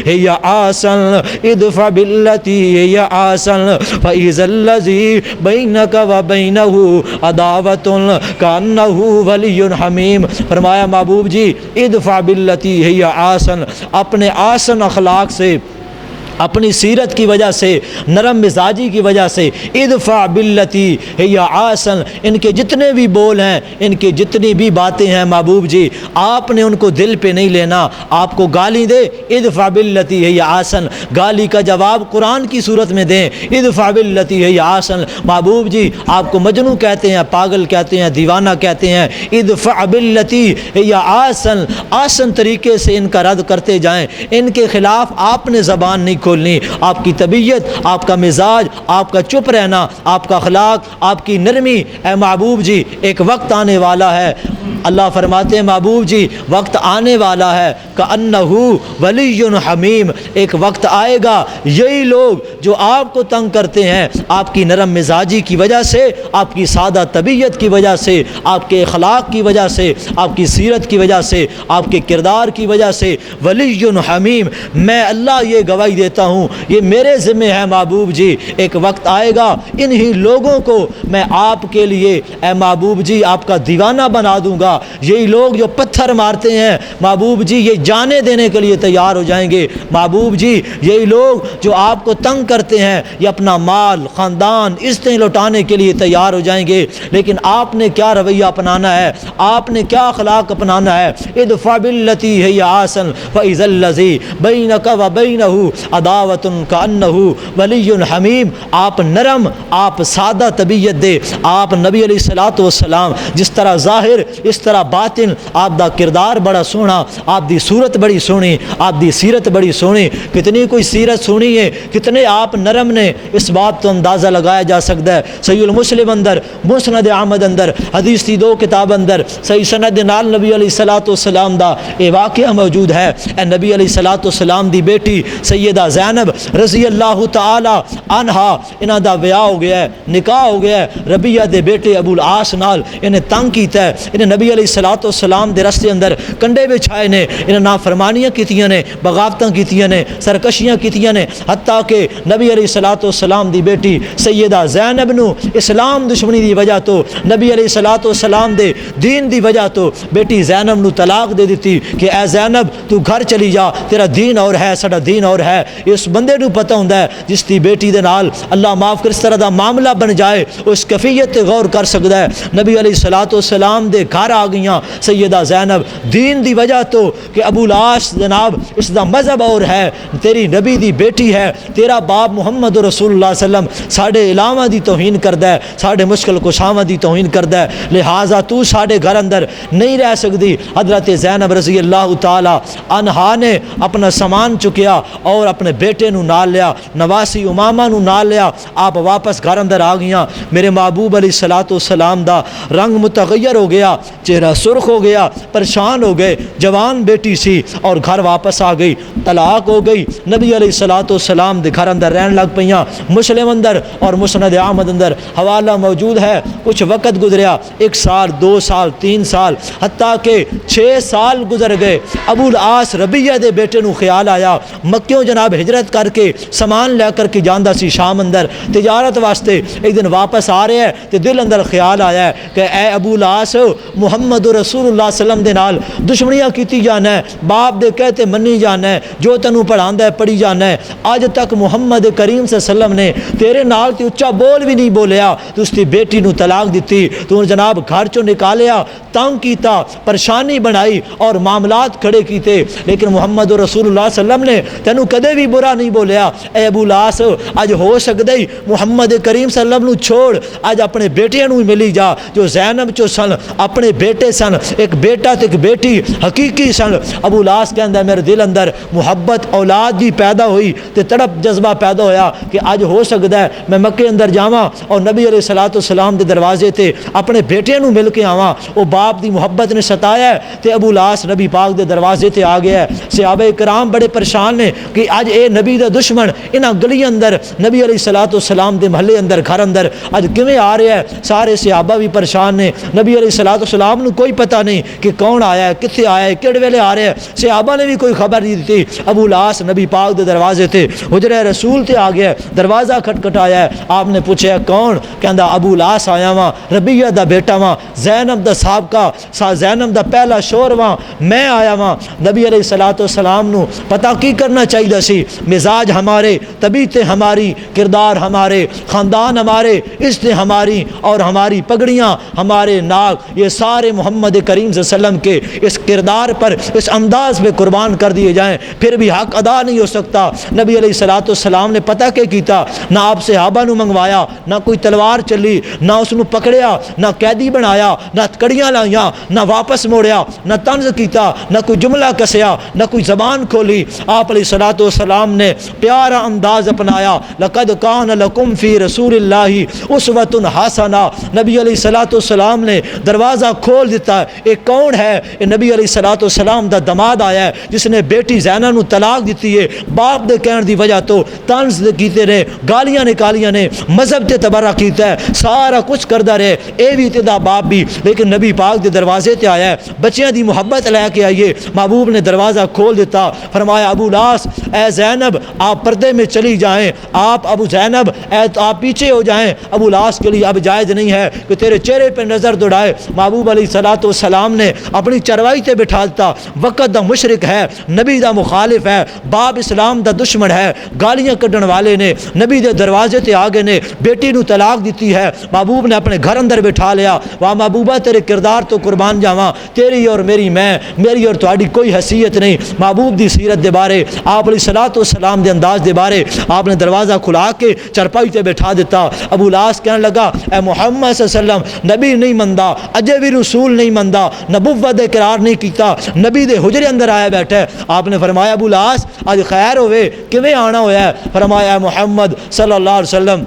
ہی احسن، ادفع باللتی ہی احسن فاذا الذی بینک وبینہ عداوۃ کانہ ولی حمیم۔ فرمایا محبوب جی ادفع باللتی ہی احسن، اپنے احسن اخلاق سے، اپنی سیرت کی وجہ سے، نرم مزاجی کی وجہ سے، ادفع باللتی ہی احسن، ان کے جتنے بھی بول ہیں، ان کی جتنی بھی باتیں ہیں محبوب جی آپ نے ان کو دل پہ نہیں لینا۔ آپ کو گالی دے ادفع باللتی ہی احسن، گالی کا جواب قرآن کی صورت میں دیں ادفع باللتی ہی احسن۔ محبوب جی آپ کو مجنون کہتے ہیں، پاگل کہتے ہیں، دیوانہ کہتے ہیں، ادفع باللتی ہی احسن، آسن طریقے سے ان کا رد کرتے جائیں، ان کے خلاف آپ نے زبان نہیں کھولنی۔ آپ کی طبیعت، آپ کا مزاج، آپ کا چپ رہنا، آپ کا اخلاق، آپ کی نرمی، اے محبوب جی ایک وقت آنے والا ہے، اللہ فرماتے ہیں محبوب جی وقت آنے والا ہے کأنہ ولی حمیم، ایک وقت آئے گا یہی لوگ جو آپ کو تنگ کرتے ہیں آپ کی نرم مزاجی کی وجہ سے، آپ کی سادہ طبیعت کی وجہ سے، آپ کے اخلاق کی وجہ سے، آپ کی سیرت کی وجہ سے، آپ کے کردار کی وجہ سے، ولی حمیم، میں اللہ یہ گواہی دیتا ہوں، یہ میرے ذمہ ہے محبوب جی، ایک وقت آئے گا انہی لوگوں کو میں آپ کے لیے اے محبوب جی آپ کا دیوانہ بنا دوں گا۔ یہی لوگ جو پتھر مارتے ہیں محبوب جی یہ جانیں دینے کے لیے تیار ہو جائیں گے۔ محبوب جی یہی لوگ جو آپ کو تنگ کرتے ہیں یہ اپنا مال، خاندان، عزتیں لوٹانے کے لیے تیار ہو جائیں گے، لیکن آپ نے کیا رویہ اپنانا ہے، آپ نے کیا اخلاق اپنانا ہے، ادفع باللتی ہی احسن فاذا الذی بینک وبینہ عداوۃ کانہ ولی حمیم۔ آپ نرم، آپ سادہ طبیعت دے، آپ نبی علیہ الصلوۃ والسلام جس طرح ظاہر اس طرح باطن، آپ دا کردار بڑا سونا، آپ دی صورت بڑی سونی، آپ دی سیرت بڑی سونی، کتنی کوئی سیرت سونی ہے، کتنے آپ نرم نے، اس بات تو اندازہ لگایا جا سکتا ہے۔ صحیح المسلم اندر، مسند احمد اندر، حدیث کی 2 کتاب اندر صحیح سند نال نبی علیہ الصلوۃ والسلام دا یہ واقعہ موجود ہے۔ اے نبی علیہ الصلوۃ والسلام دی بیٹی سیدہ زینب رضی اللہ تعالی عنہا انہاں دا بیاہ ہو گیا ہے، نکاح ہو گیا ہے، ربیہ دے بیٹے ابو العاص نال انہیں تنگ کیتا ہے، انہیں نبی علیہ الصلوۃ والسلام دے رستے اندر کنڈے بچھائے نے، انہیں نافرمانیاں کیتیاں نے، بغاوتاں کیتیاں نے، سرکشیاں کیتیاں نے، حتیٰ کہ نبی علیہ الصلوۃ والسلام دی بیٹی سیدہ زینب نو اسلام دشمنی دی وجہ تو، نبی علیہ الصلوۃ والسلام دے دین دی وجہ تو بیٹی زینب نو طلاق دے دیتی کہ اے زینب تو گھر چلی جا، تیرا دین اور ہے، ساڈا دین اور ہے۔ اس بندے نو پتہ ہوندا ہے جس دی بیٹی دے نال اللہ معاف کر اس طرح دا معاملہ بن جائے اس کیفیت تے غور کر سکدا ہے۔ نبی علیہ الصلوۃ والسلام دے گھر آ گئیاں سیدہ زینب دین دی وجہ تو کہ ابو العاص جناب اس دا مذہب اور ہے، تیری نبی دی بیٹی ہے، تیرا باپ محمد رسول اللہ صلی اللہ علیہ وسلم ساڈے علامہ دی توہین کردا ہے، ساڈے مشکل کشاواں دی توہین کردا ہے، لہٰذا تو ساڈے گھر اندر نہیں رہ سکتی۔ حضرت زینب رضی اللہ تعالی عنہا نے اپنا سامان چکیا اور اپنے اپنے بیٹے نو نال لیا، نواسی امامہ نو نال لیا، آپ واپس گھر اندر آ گئیاں۔ میرے محبوب علیہ الصلوۃ والسلام دا رنگ متغیر ہو گیا، چہرہ سرخ ہو گیا، پریشان ہو گئے، جوان بیٹی سی اور گھر واپس آ گئی، طلاق ہو گئی۔ نبی علیہ الصلوۃ والسلام دے گھر اندر رہن لگ پئیاں، مسلم اندر اور مسند احمد اندر حوالہ موجود ہے۔ کچھ وقت گزریا، 1 سال 2 سال 3 سال حتیٰ کہ 6 سال گزر گئے۔ ابو العاص ربیہ دے بیٹے نو خیال آیا، مکیوں جناب ہجرت کر کے سامان لے کر کے جاندا سی شام اندر تجارت واسطے، ایک دن واپس آ رہے ہیں تے دل اندر خیال آیا ہے کہ اے ابو العاص، محمد رسول اللہ صلی اللہ علیہ وسلم دے نال دشمنیاں کیتی جانا ہے، باپ دے کہتے منی جانا ہے، جو تینوں پڑھاندا ہے پڑھی جانا ہے۔ اج تک محمد کریم صلی اللہ علیہ وسلم نے تیرے نال تے اچا بول بھی نہیں بولیا، تو اس دی بیٹی نو طلاق دتی، تو جناب گھر چوں نکالیا، تنگ کیتا، پریشانی بنائی اور معاملات کھڑے کیتے، لیکن محمد رسول اللہ صلی اللہ علیہ وسلم نے تینوں کدے بھی برا نہیں بولیا۔ اے ابو العاص، اج ہو سکدا ہی محمد کریم صلی اللہ علیہ وسلم نو چھوڑ، اج اپنے بیٹیاں نو ملی جا جو زینب چو سن، اپنے بیٹے سن، ایک بیٹا تے ایک بیٹی حقیقی سن۔ ابو العاص کہندا ہے میرے دل اندر محبت اولاد دی پیدا ہوئی تے تڑپ جذبہ پیدا ہویا کہ اج ہو سکدا ہے میں مکے اندر جاواں اور نبی علیہ الصلوۃ والسلام دے دروازے تے اپنے بیٹیاں نو مل کے آواں۔ او باپ دی محبت نے ستایا ہے تے ابو العاص نبی پاک دے دروازے تے آ گیا ہے۔ صحابہ کرام بڑے پریشان نے کہ اج اے نبی دا دشمن انہاں گلیاں اندر نبی علیہ الصلوۃ والسلام دے محلے اندر گھر اندر اج کیویں آ رہا ہے؟ سارے صحابہ بھی پریشان نے، نبی علیہ الصلوۃ والسلام نو کوئی پتہ نہیں کہ کون آیا ہے، کتنے آیا ہے، کہڑے ویلے آ رہا ہے، صحابہ نے بھی کوئی خبر نہیں دیتی۔ ابو العاص نبی پاک دے دروازے تے حجرہ رسول تے آ گیا، دروازہ کھٹکھٹایا ہے، آپ نے پوچھا کون؟ کہندا ابو العاص آیا واں، ربیہ دا بیٹا واں، زینب دا سابقہ زینب دا پہلا شور واں، میں آیا واں۔ نبی علیہ الصلوۃ والسلام نو پتہ کی کرنا چاہیے سی، مزاج ہمارے، طبیعتیں ہماری، کردار ہمارے، خاندان ہمارے، عزتیں ہماری اور ہماری پگڑیاں، ہمارے ناک، یہ سارے محمد کریم صلی اللہ علیہ وسلم کے اس کردار پر، اس انداز پہ قربان کر دیے جائیں، پھر بھی حق ادا نہیں ہو سکتا۔ نبی علیہ الصلوۃ والسلام نے پتہ کیا کیتا؟ نہ آپ صحابہ نو منگوایا، نہ کوئی تلوار چلی، نہ اس نو پکڑیا، نہ قیدی بنایا، نہ کڑیاں لائیاں، نہ واپس موڑیا، نہ طنز کیتا، نہ کوئی جملہ کسیا، نہ کوئی زبان کھولی۔ آپ علیہ الصلوۃ والسلام نے پیارا انداز اپنایا، لقد کان لکم فی رسول اللہ اسوۃ حسنہ۔ نبی علیہ الصلوۃ والسلام نے دروازہ کھول دیتا ہے۔ ایک کون ہے؟ یہ نبی علیہ الصلوۃ والسلام دا دماد آیا ہے جس نے بیٹی زینب نو طلاق دیتی ہے، باپ دے کہن دی وجہ تو طنز کیتے رہے، گالیاں نکالیاں نے، مذہب تے تبرہ کیتا ہے، سارا کچھ کردا رہے، اے بھی تیدا باپ بھی، لیکن نبی پاک دے دروازے تے آیا ہے، بچیاں دی محبت لے کے آئیے۔ محبوب نے دروازہ کھول دیتا، فرمایا ابو العاص اے زینب آپ پردے میں چلی جائیں، آپ ابو زینب آپ پیچھے ہو جائیں، ابو العاص کے لیے اب جائز نہیں ہے کہ تیرے چہرے پہ نظر دوڑائے۔ محبوب علیہ الصلوۃ والسلام نے اپنی چروائی تے بٹھا دیتا، وقت دا مشرک ہے، نبی دا مخالف ہے، باپ اسلام دا دشمن ہے، گالیاں کڈن والے نے، نبی دے دروازے تے آگے نے بیٹی نو طلاق دیتی ہے، محبوب نے اپنے گھر اندر بٹھا لیا۔ واہ محبوبہ تیرے کردار تو قربان جاواں، تیری اور میری میں، میری اور تہاڈی کوئی حیثیت نہیں۔ محبوب دی سیرت دے بارے، آپ علیہ الصلوۃ والسلام دے انداز دے بارے آپ نے دروازہ کھلا کے چرپائی تے بٹھا دیتا۔ ابو العاص کہنے لگا اے محمد صلی اللہ علیہ وسلم نبی نہیں مندا، اجے بھی رسول نہیں مندا، نبوت دے اقرار نہیں کیتا، نبی دے حجرے اندر آیا بیٹھا ہے۔ آپ نے فرمایا ابو العاص اج خیر ہوئے، کیویں آنا ہویا ہے؟ فرمایا محمد صلی اللہ علیہ وسلم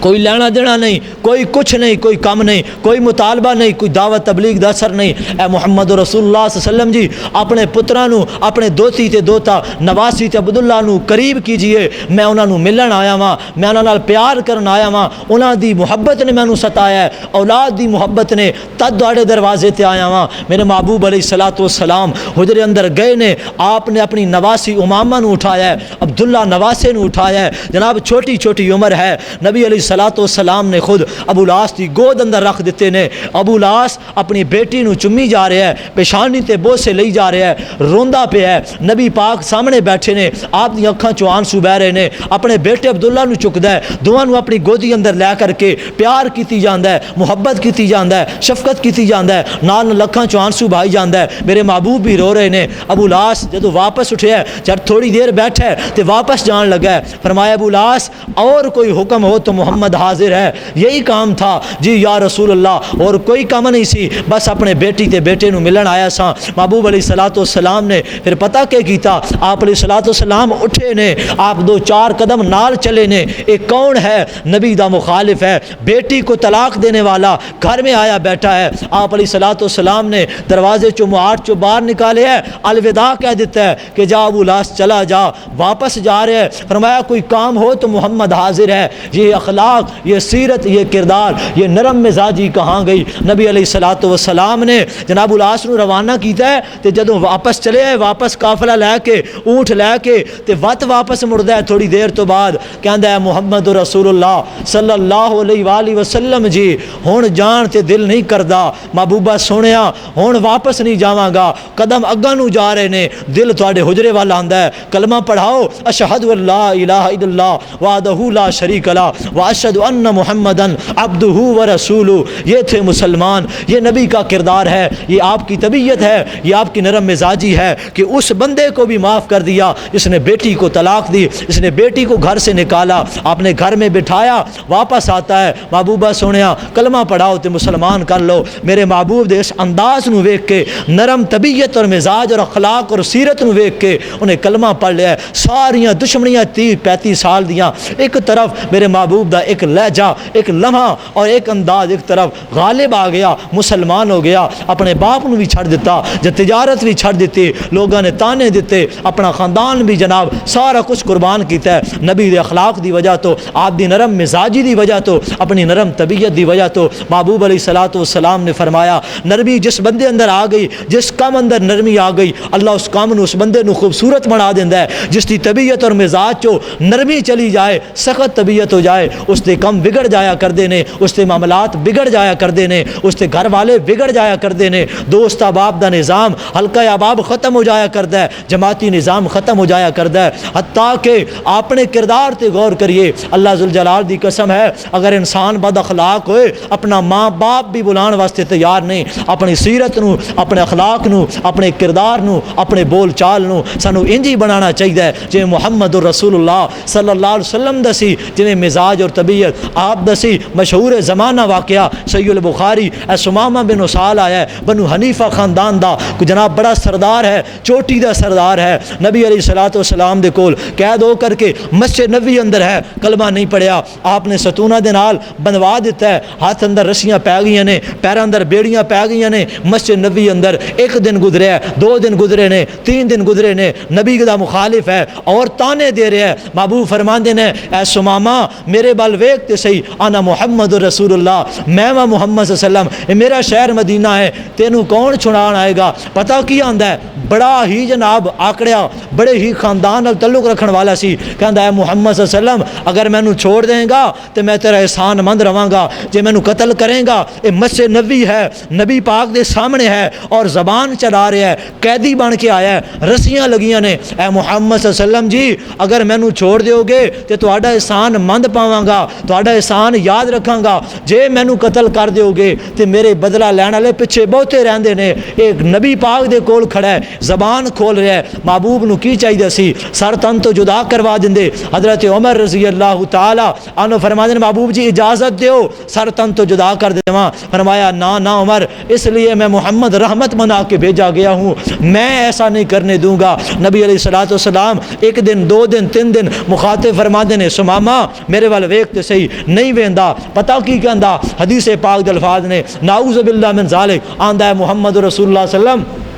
کوئی لینا دینا نہیں، کوئی کچھ نہیں، کوئی کم نہیں، کوئی مطالبہ نہیں، کوئی دعوت تبلیغ دا اثر نہیں۔ اے محمد رسول اللہ صلی اللہ علیہ وسلم جی اپنے پتراں نو، اپنے دوتی تے دوتا نواسی تے عبداللہ نو قریب کیجئے، میں انہاں نو ملن آیا واں، میں انہاں نال پیار کرن آیا واں، انہاں دی محبت نے مینوں ستایا ہے، اولاد دی محبت نے تد تواڈے دروازے تے آیا واں۔ میرے محبوب علیہ الصلوۃ والسلام حجرے اندر گئے نے، آپ نے اپنی نواسی امامہ نو اٹھایا ہے، عبداللہ نواسے نو اٹھایا ہے، جناب چھوٹی چھوٹی عمر ہے، نبی علیہ الصلوۃ والسلام نے خود ابو العاص کی گود اندر رکھ دیتے نے۔ ابو العاص اپنی بیٹی نو چمی جا رہا ہے، پیشانی تے بوسے لئی جا رہا ہے، روندا پہ ہے، نبی پاک سامنے بیٹھے نے، آپ دی اکھاں چوں آنسو بہ رہے نے، اپنے بیٹے عبداللہ نو چکدا ہے، دونوں نو اپنی گودی اندر لے کر کے پیار کیتی جاندا ہے، محبت کیتی جاندا ہے، شفقت کیتی جاندا ہے، نال اکھاں چوں آنسو بہائی جاندا ہے۔ میرے محبوب بھی رو رہے نے۔ ابو العاص جدوں واپس اٹھیا ہے، جب تھوڑی دیر بیٹھا ہے تے واپس جان لگا ہے، فرمایا ابو العاص اور کوئی حکم ہو تو محمد محمد حاضر ہے، یہی کام تھا جی یا رسول اللہ، اور کوئی کام نہیں سی، بس اپنے بیٹی تے بیٹے نو ملن آیا سا۔ محبوب علیہ الصلوۃ والسلام نے پھر پتہ کیا کیتا، آپ علیہ الصلوۃ والسلام اٹھے نے، آپ 2-4 قدم نال چلے نے، ایک کون ہے؟ نبی دا مخالف ہے، بیٹی کو طلاق دینے والا گھر میں آیا بیٹھا ہے۔ آپ علیہ الصلوۃ والسلام نے دروازے چو معاٹ چو باہر نکالے ہے، الوداع کہہ دیتا ہے کہ جا ابو لاس چلا جا، واپس جا رہے ہیں۔ فرمایا کوئی کام ہو تو محمد حاضر ہے۔ یہ اخلاق، یہ سیرت، یہ کردار، یہ نرم مزاجی کہاں گئی؟ نبی علیہ الصلوۃ والسلام نے جناب الاس نو روانہ کیتا ہے تے جدوں واپس چلے ہے، واپس قافلہ لے کے اونٹ لے کے تے وت واپس مڑدا ہے، تھوڑی دیر تو بعد کہندا ہے محمد رسول اللہ صلی اللہ علیہ وآلہ وسلم جی ہن جان تے دل نہیں کردا، محبوبہ سونیا ہن واپس نہیں جاواں گا، قدم اگاں نو جا رہے نے، دل تواڈے حجرے والا آندا ہے، کلمہ پڑھاؤ اشہد ان لا الہ الا اللہ وحدہ لا شریک لہ واشہد ان محمدا عبدہ ورسولہ۔ یہ تھے مسلمان، یہ نبی کا کردار ہے، یہ آپ کی طبیعت ہے، یہ آپ کی نرم مزاجی ہے کہ اس بندے کو بھی معاف کر دیا جس نے بیٹی کو طلاق دی، جس نے بیٹی کو گھر سے نکالا، آپ نے گھر میں بٹھایا، واپس آتا ہے محبوبہ سونیا کلمہ پڑھاؤ تے مسلمان کر لو۔ میرے محبوب دے اس انداز نو ویکھ کے، نرم طبیعت اور مزاج اور اخلاق اور سیرت نو ویکھ کے انہیں کلمہ پڑھ لیا ہے۔ ساریاں دشمنیاں 30-35 سال دیاں ایک طرف میرے محبوب دا ایک لہجہ، ایک لمحہ اور ایک انداز ایک طرف غالب آ گیا، مسلمان ہو گیا، اپنے باپ نو بھی چھڑ دیتا، جو تجارت بھی چھڑ دیتی، لوگوں نے تانے دیتے، اپنا خاندان بھی جناب سارا کچھ قربان کیتا ہے نبی دے اخلاق دی وجہ تو، آپ دی نرم مزاجی دی وجہ تو، اپنی نرم طبیعت دی وجہ تو۔ محبوب علیہ الصلوۃ والسلام نے فرمایا نرمی جس بندے اندر آ گئی، جس کام اندر نرمی آ گئی، اللہ اس کام نو اس بندے نو خوبصورت بنا دیندا ہے۔ جس دی طبیعت اور مزاج چو نرمی چلی جائے، سخت طبیعت ہو جائے، اس دے کم بگڑ جایا کردے نے، اس دے معاملات بگڑ جایا کردے نے، اس دے گھر والے بگڑ جایا کردے نے، دوست احباب دا نظام حلقہ احباب ختم ہو جایا کردا ہے، جماعتی نظام ختم ہو جایا کردا ہے۔ حتیٰ کہ اپنے کردار تے غور کریے، اللہ ذوالجلال دی قسم ہے اگر انسان بد اخلاق ہوئے اپنا ماں باپ بھی بلان واسطے تیار نہیں، اپنی سیرت نو، اپنے اخلاق نو، اپنے کردار نو، اپنے بول چال نو سانو انجی بنانا چاہیے جی محمد رسول اللہ صلی اللہ علیہ وسلم دسی، جی مزاج اور طبیعت آپ دسی۔ مشہور زمانہ واقعہ صحیح البخاری، سمامہ بن اسال آیا ہے، بنو حنیفہ خاندان دا کوئی جناب بڑا سردار ہے، چوٹی دا سردار ہے، نبی علیہ الصلوۃ والسلام دے کول قید ہو کر کے مسجد نبوی اندر ہے، کلمہ نہیں پڑھیا، آپ نے ستونہ دے نال بنوا دیتا ہے، ہاتھ اندر رسیاں پی گئی نے، پیراں اندر بیڑیاں پی گئی نے، مسجد نبوی اندر 1 دن گزرے ہے، 2 دن گزرے نے، 3 دن گزرے نے، نبی دا مخالف ہے اور تانے دے رہے ہیں۔ محبوب فرماندے نے اے سمامہ میرے بل ویکھ تے صحیح، انا محمد رسول اللہ، میں محمد صلی اللہ علیہ وسلم، میرا شہر مدینہ ہے، تینوں کون چھڑان آئے گا؟ پتہ کی آندا ہے، بڑا ہی جناب آکڑیا، بڑے ہی خاندان نال تعلق رکھن والا سی، کہندا ہے محمد صلی اللہ علیہ وسلم اگر مینوں چھوڑ دیں گا تو میں تیرا احسان مند رواں گا، جے مینوں قتل کریں گا، اے مسجد نبوی ہے، نبی پاک دے سامنے ہے اور زبان چلا رہا ہے، قیدی بن کے آیا ہے، رسیاں لگیاں نے، اے محمد صلی اللہ علیہ وسلم جی اگر مینوں چھوڑ دیو گے تے تہاڈا احسان مند پاواں گا، تہاڈا احسان یاد رکھاں گا، جے مینوں قتل کر دیو گے تے میرے بدلہ لین والے پیچھے بہتے رہندے نے۔ ایک نبی پاک دے کول کھڑا ہے، زبان کھول رہا ہے، محبوب نو کی چاہیے سی سر تن تو جدا کروا دیندے۔ حضرت عمر رضی اللہ تعالی عنہ فرماتے ہیں محبوب جی اجازت دیو سر تن تو جدا کر دیواں، فرمایا نا عمر، اس لیے میں محمد رحمت بنا کے بھیجا گیا ہوں، میں ایسا نہیں کرنے دوں گا۔ نبی علیہ الصلوۃ والسلام 1 دن 2 دن 3 دن مخاطب فرماتے ہیں سمامہ میرے وال ویکھ تے صحیح، نہیں ویندا، پتہ کی کہندا، حدیث پاک دے الفاظ نے نعوذ باللہ من ذالک، آندا ہے محمد رسول اللہ صلی اللہ علیہ وسلم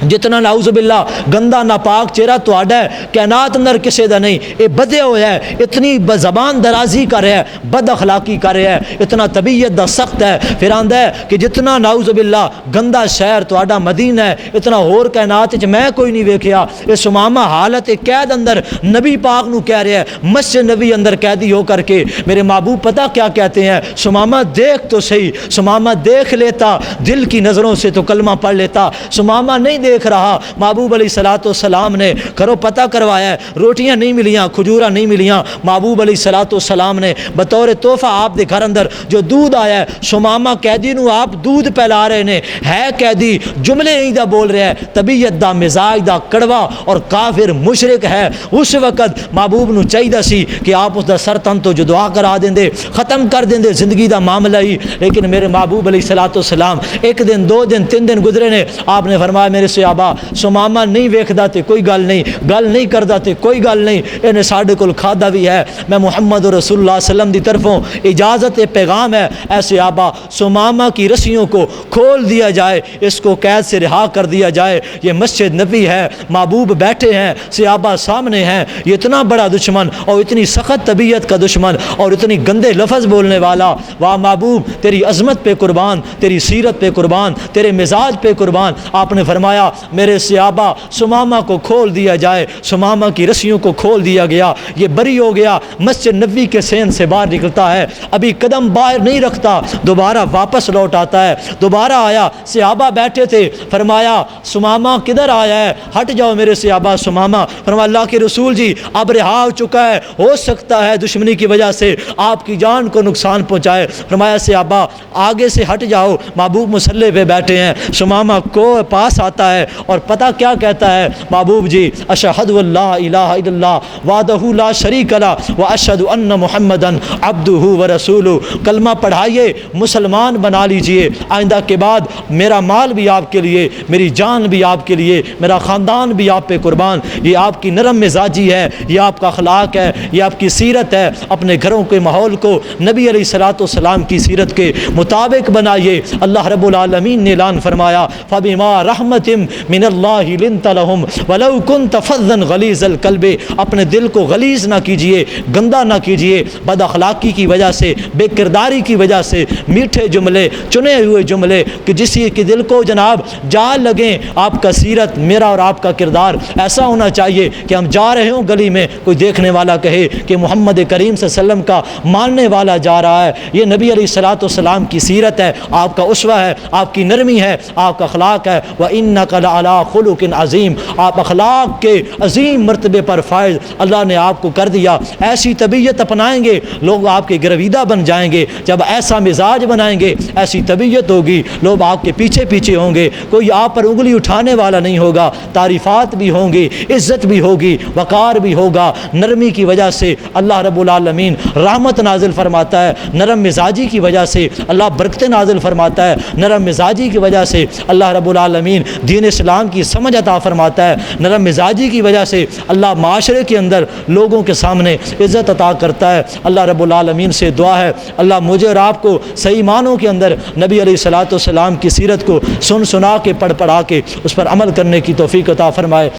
جتنا نعوذ باللہ گندا ناپاک چہرہ تہاڈا ہے کائنات اندر کسے دا نہیں، اے بدے ہویا ہے، اتنی زبان درازی کر رہا ہے، بد اخلاقی کر رہا ہے، اتنا طبیعت دا سخت ہے، پھر آندا ہے کہ جتنا نعوذ باللہ گندا شہر تہاڈا مدینہ ہے اتنا ہور کائنات وچ میں کوئی نہیں ویکھیا۔ اے سمامہ حالت قید اندر نبی پاک نو کہہ رہا ہے، مسجد نبی اندر قیدی ہو کر کے، میرے محبوب پتہ کیا کہتے ہیں، سمامہ دیکھ تو صحیح، سمامہ دیکھ لیتا، دل کی نظروں سے تو کلمہ پڑھ لیتا، سمامہ نہیں دیکھ رہا، محبوب علیہ الصلوۃ والسلام نے کرو پتہ کروایا ہے، روٹیاں نہیں ملیاں، کھجورا نہیں ملیاں، محبوب علیہ الصلوۃ والسلام نے بطور تحفہ آپ دے گھر اندر جو دودھ آیا ہے، سمامہ قیدی نو آپ دودھ پلا رہے نے، ہے قیدی جملے ہی دا بول رہا ہے، طبیعت دا مزاج دا کڑوا اور کافر مشرک ہے۔ اس وقت محبوب نو چاہیے سی کہ آپ اس دا سر تن تو جو دعا کرا دیں دے، ختم کر دیں دے زندگی دا معاملہ ہی، لیکن میرے محبوب علیہ الصلوۃ والسلام ایک دن، دو دن، تین دن گزرے نے، آپ نے فرمایا میرے صحابہ سمامہ نہیں ویکھدا تے کوئی گل نہیں، گل نہیں کردا تے کوئی گل نہیں، انہیں ساڈے کول کھادا بھی ہے، میں محمد رسول اللہ صلی اللہ علیہ وسلم دی طرفوں اجازت پیغام ہے، اے صحابہ سمامہ کی رسیوں کو کھول دیا جائے، اس کو قید سے رہا کر دیا جائے، یہ مسجد نبی ہے، محبوب بیٹھے ہیں، صحابہ سامنے ہیں، یہ اتنا بڑا دشمن اور اتنی سخت طبیعت کا دشمن اور اتنی گندے لفظ بولنے والا، واہ محبوب تیری عظمت پہ قربان، تیری سیرت پہ قربان، تیرے مزاج پہ قربان۔ آپ نے فرمایا میرے صحابہ سمامہ کو کھول دیا جائے، سمامہ کی رسیوں کو کھول دیا گیا، یہ بری ہو گیا، مسجد نبی کے سین سے باہر نکلتا ہے، ابھی قدم باہر نہیں رکھتا، دوبارہ واپس لوٹ آتا ہے، دوبارہ آیا، صحابہ بیٹھے تھے، فرمایا سمامہ کدھر آیا ہے، ہٹ جاؤ میرے صحابہ سمامہ، فرمایا اللہ کے رسول جی اب رہا ہو چکا ہے، ہو سکتا ہے دشمنی کی وجہ سے آپ کی جان کو نقصان پہنچائے، فرمایا صحابہ آگے سے ہٹ جاؤ، محبوب مصلی پہ بیٹھے ہیں، سمامہ کو پاس آتا ہے اور پتہ کیا کہتا ہے محبوب جی، اشہد اللہ الہ الا اللہ وحدہ لا شریک لہ واشہد ان محمدً عبدہ ورسولہ، کلمہ پڑھائیے، مسلمان بنا لیجئے، آئندہ کے بعد میرا مال بھی آپ کے لیے، میری جان بھی آپ کے لیے، میرا خاندان بھی آپ پہ قربان۔ یہ آپ کی نرم مزاجی ہے، یہ آپ کا اخلاق ہے، یہ آپ کی سیرت ہے، اپنے گھروں کے ماحول کو نبی علیہ الصلوۃ والسلام کی سیرت کے مطابق بنائیے۔ اللہ رب العالمین نے اعلان فرمایا فبما رحمت من اللہ لنت لہم ولو کنت فظا غلیظ القلب، اپنے دل کو غلیظ نہ کیجیے، گندا نہ کیجیے، بد اخلاقی کی وجہ سے، بے کرداری کی وجہ سے، میٹھے جملے، چنے ہوئے جملے کہ جسی کے دل کو جناب جا لگیں۔ آپ کا سیرت، میرا اور آپ کا کردار ایسا ہونا چاہیے کہ ہم جا رہے ہوں گلی میں، کوئی دیکھنے والا کہے کہ محمد کریم صلی اللہ علیہ وسلم کا ماننے والا جا رہا ہے، یہ نبی علیہ الصلوۃ والسلام کی سیرت ہے، آپ کا اسوہ ہے، آپ کی نرمی ہے، آپ کا اخلاق ہے، وَإِنَّكَ لَعَلَىٰ خُلُقٍ عَظِيمٍ، آپ اخلاق کے عظیم مرتبے پر فائز اللہ نے آپ کو کر دیا۔ ایسی طبیعت اپنائیں گے لوگ آپ کے گرویدہ بن جائیں گے، جب ایسا مزاج بنائیں گے، ایسی طبیعت ہوگی، لوگ آپ کے پیچھے پیچھے ہوں گے، کوئی آپ پر انگلی اٹھانے والا نہیں ہوگا، تعریفات بھی ہوں گی، عزت بھی ہوگی، وقار بھی ہوگا۔ نرمی کی وجہ سے اللہ رب العالمین رحمت نازل فرماتا ہے، نرم مزاجی کی وجہ سے اللہ برکت نازل فرماتا ہے، نرم مزاجی کی وجہ سے اللہ رب العالمین دین اسلام کی سمجھ عطا فرماتا ہے، نرم مزاجی کی وجہ سے اللہ معاشرے کے اندر لوگوں کے سامنے عزت عطا کرتا ہے۔ اللہ رب العالمین سے دعا ہے اللہ مجھے اور آپ کو صحیح معنوں کے اندر نبی علیہ الصلوۃ والسلام کی سیرت کو سن سنا کے، پڑھ پڑھا کے اس پر عمل کرنے کی توفیق عطا فرمائے۔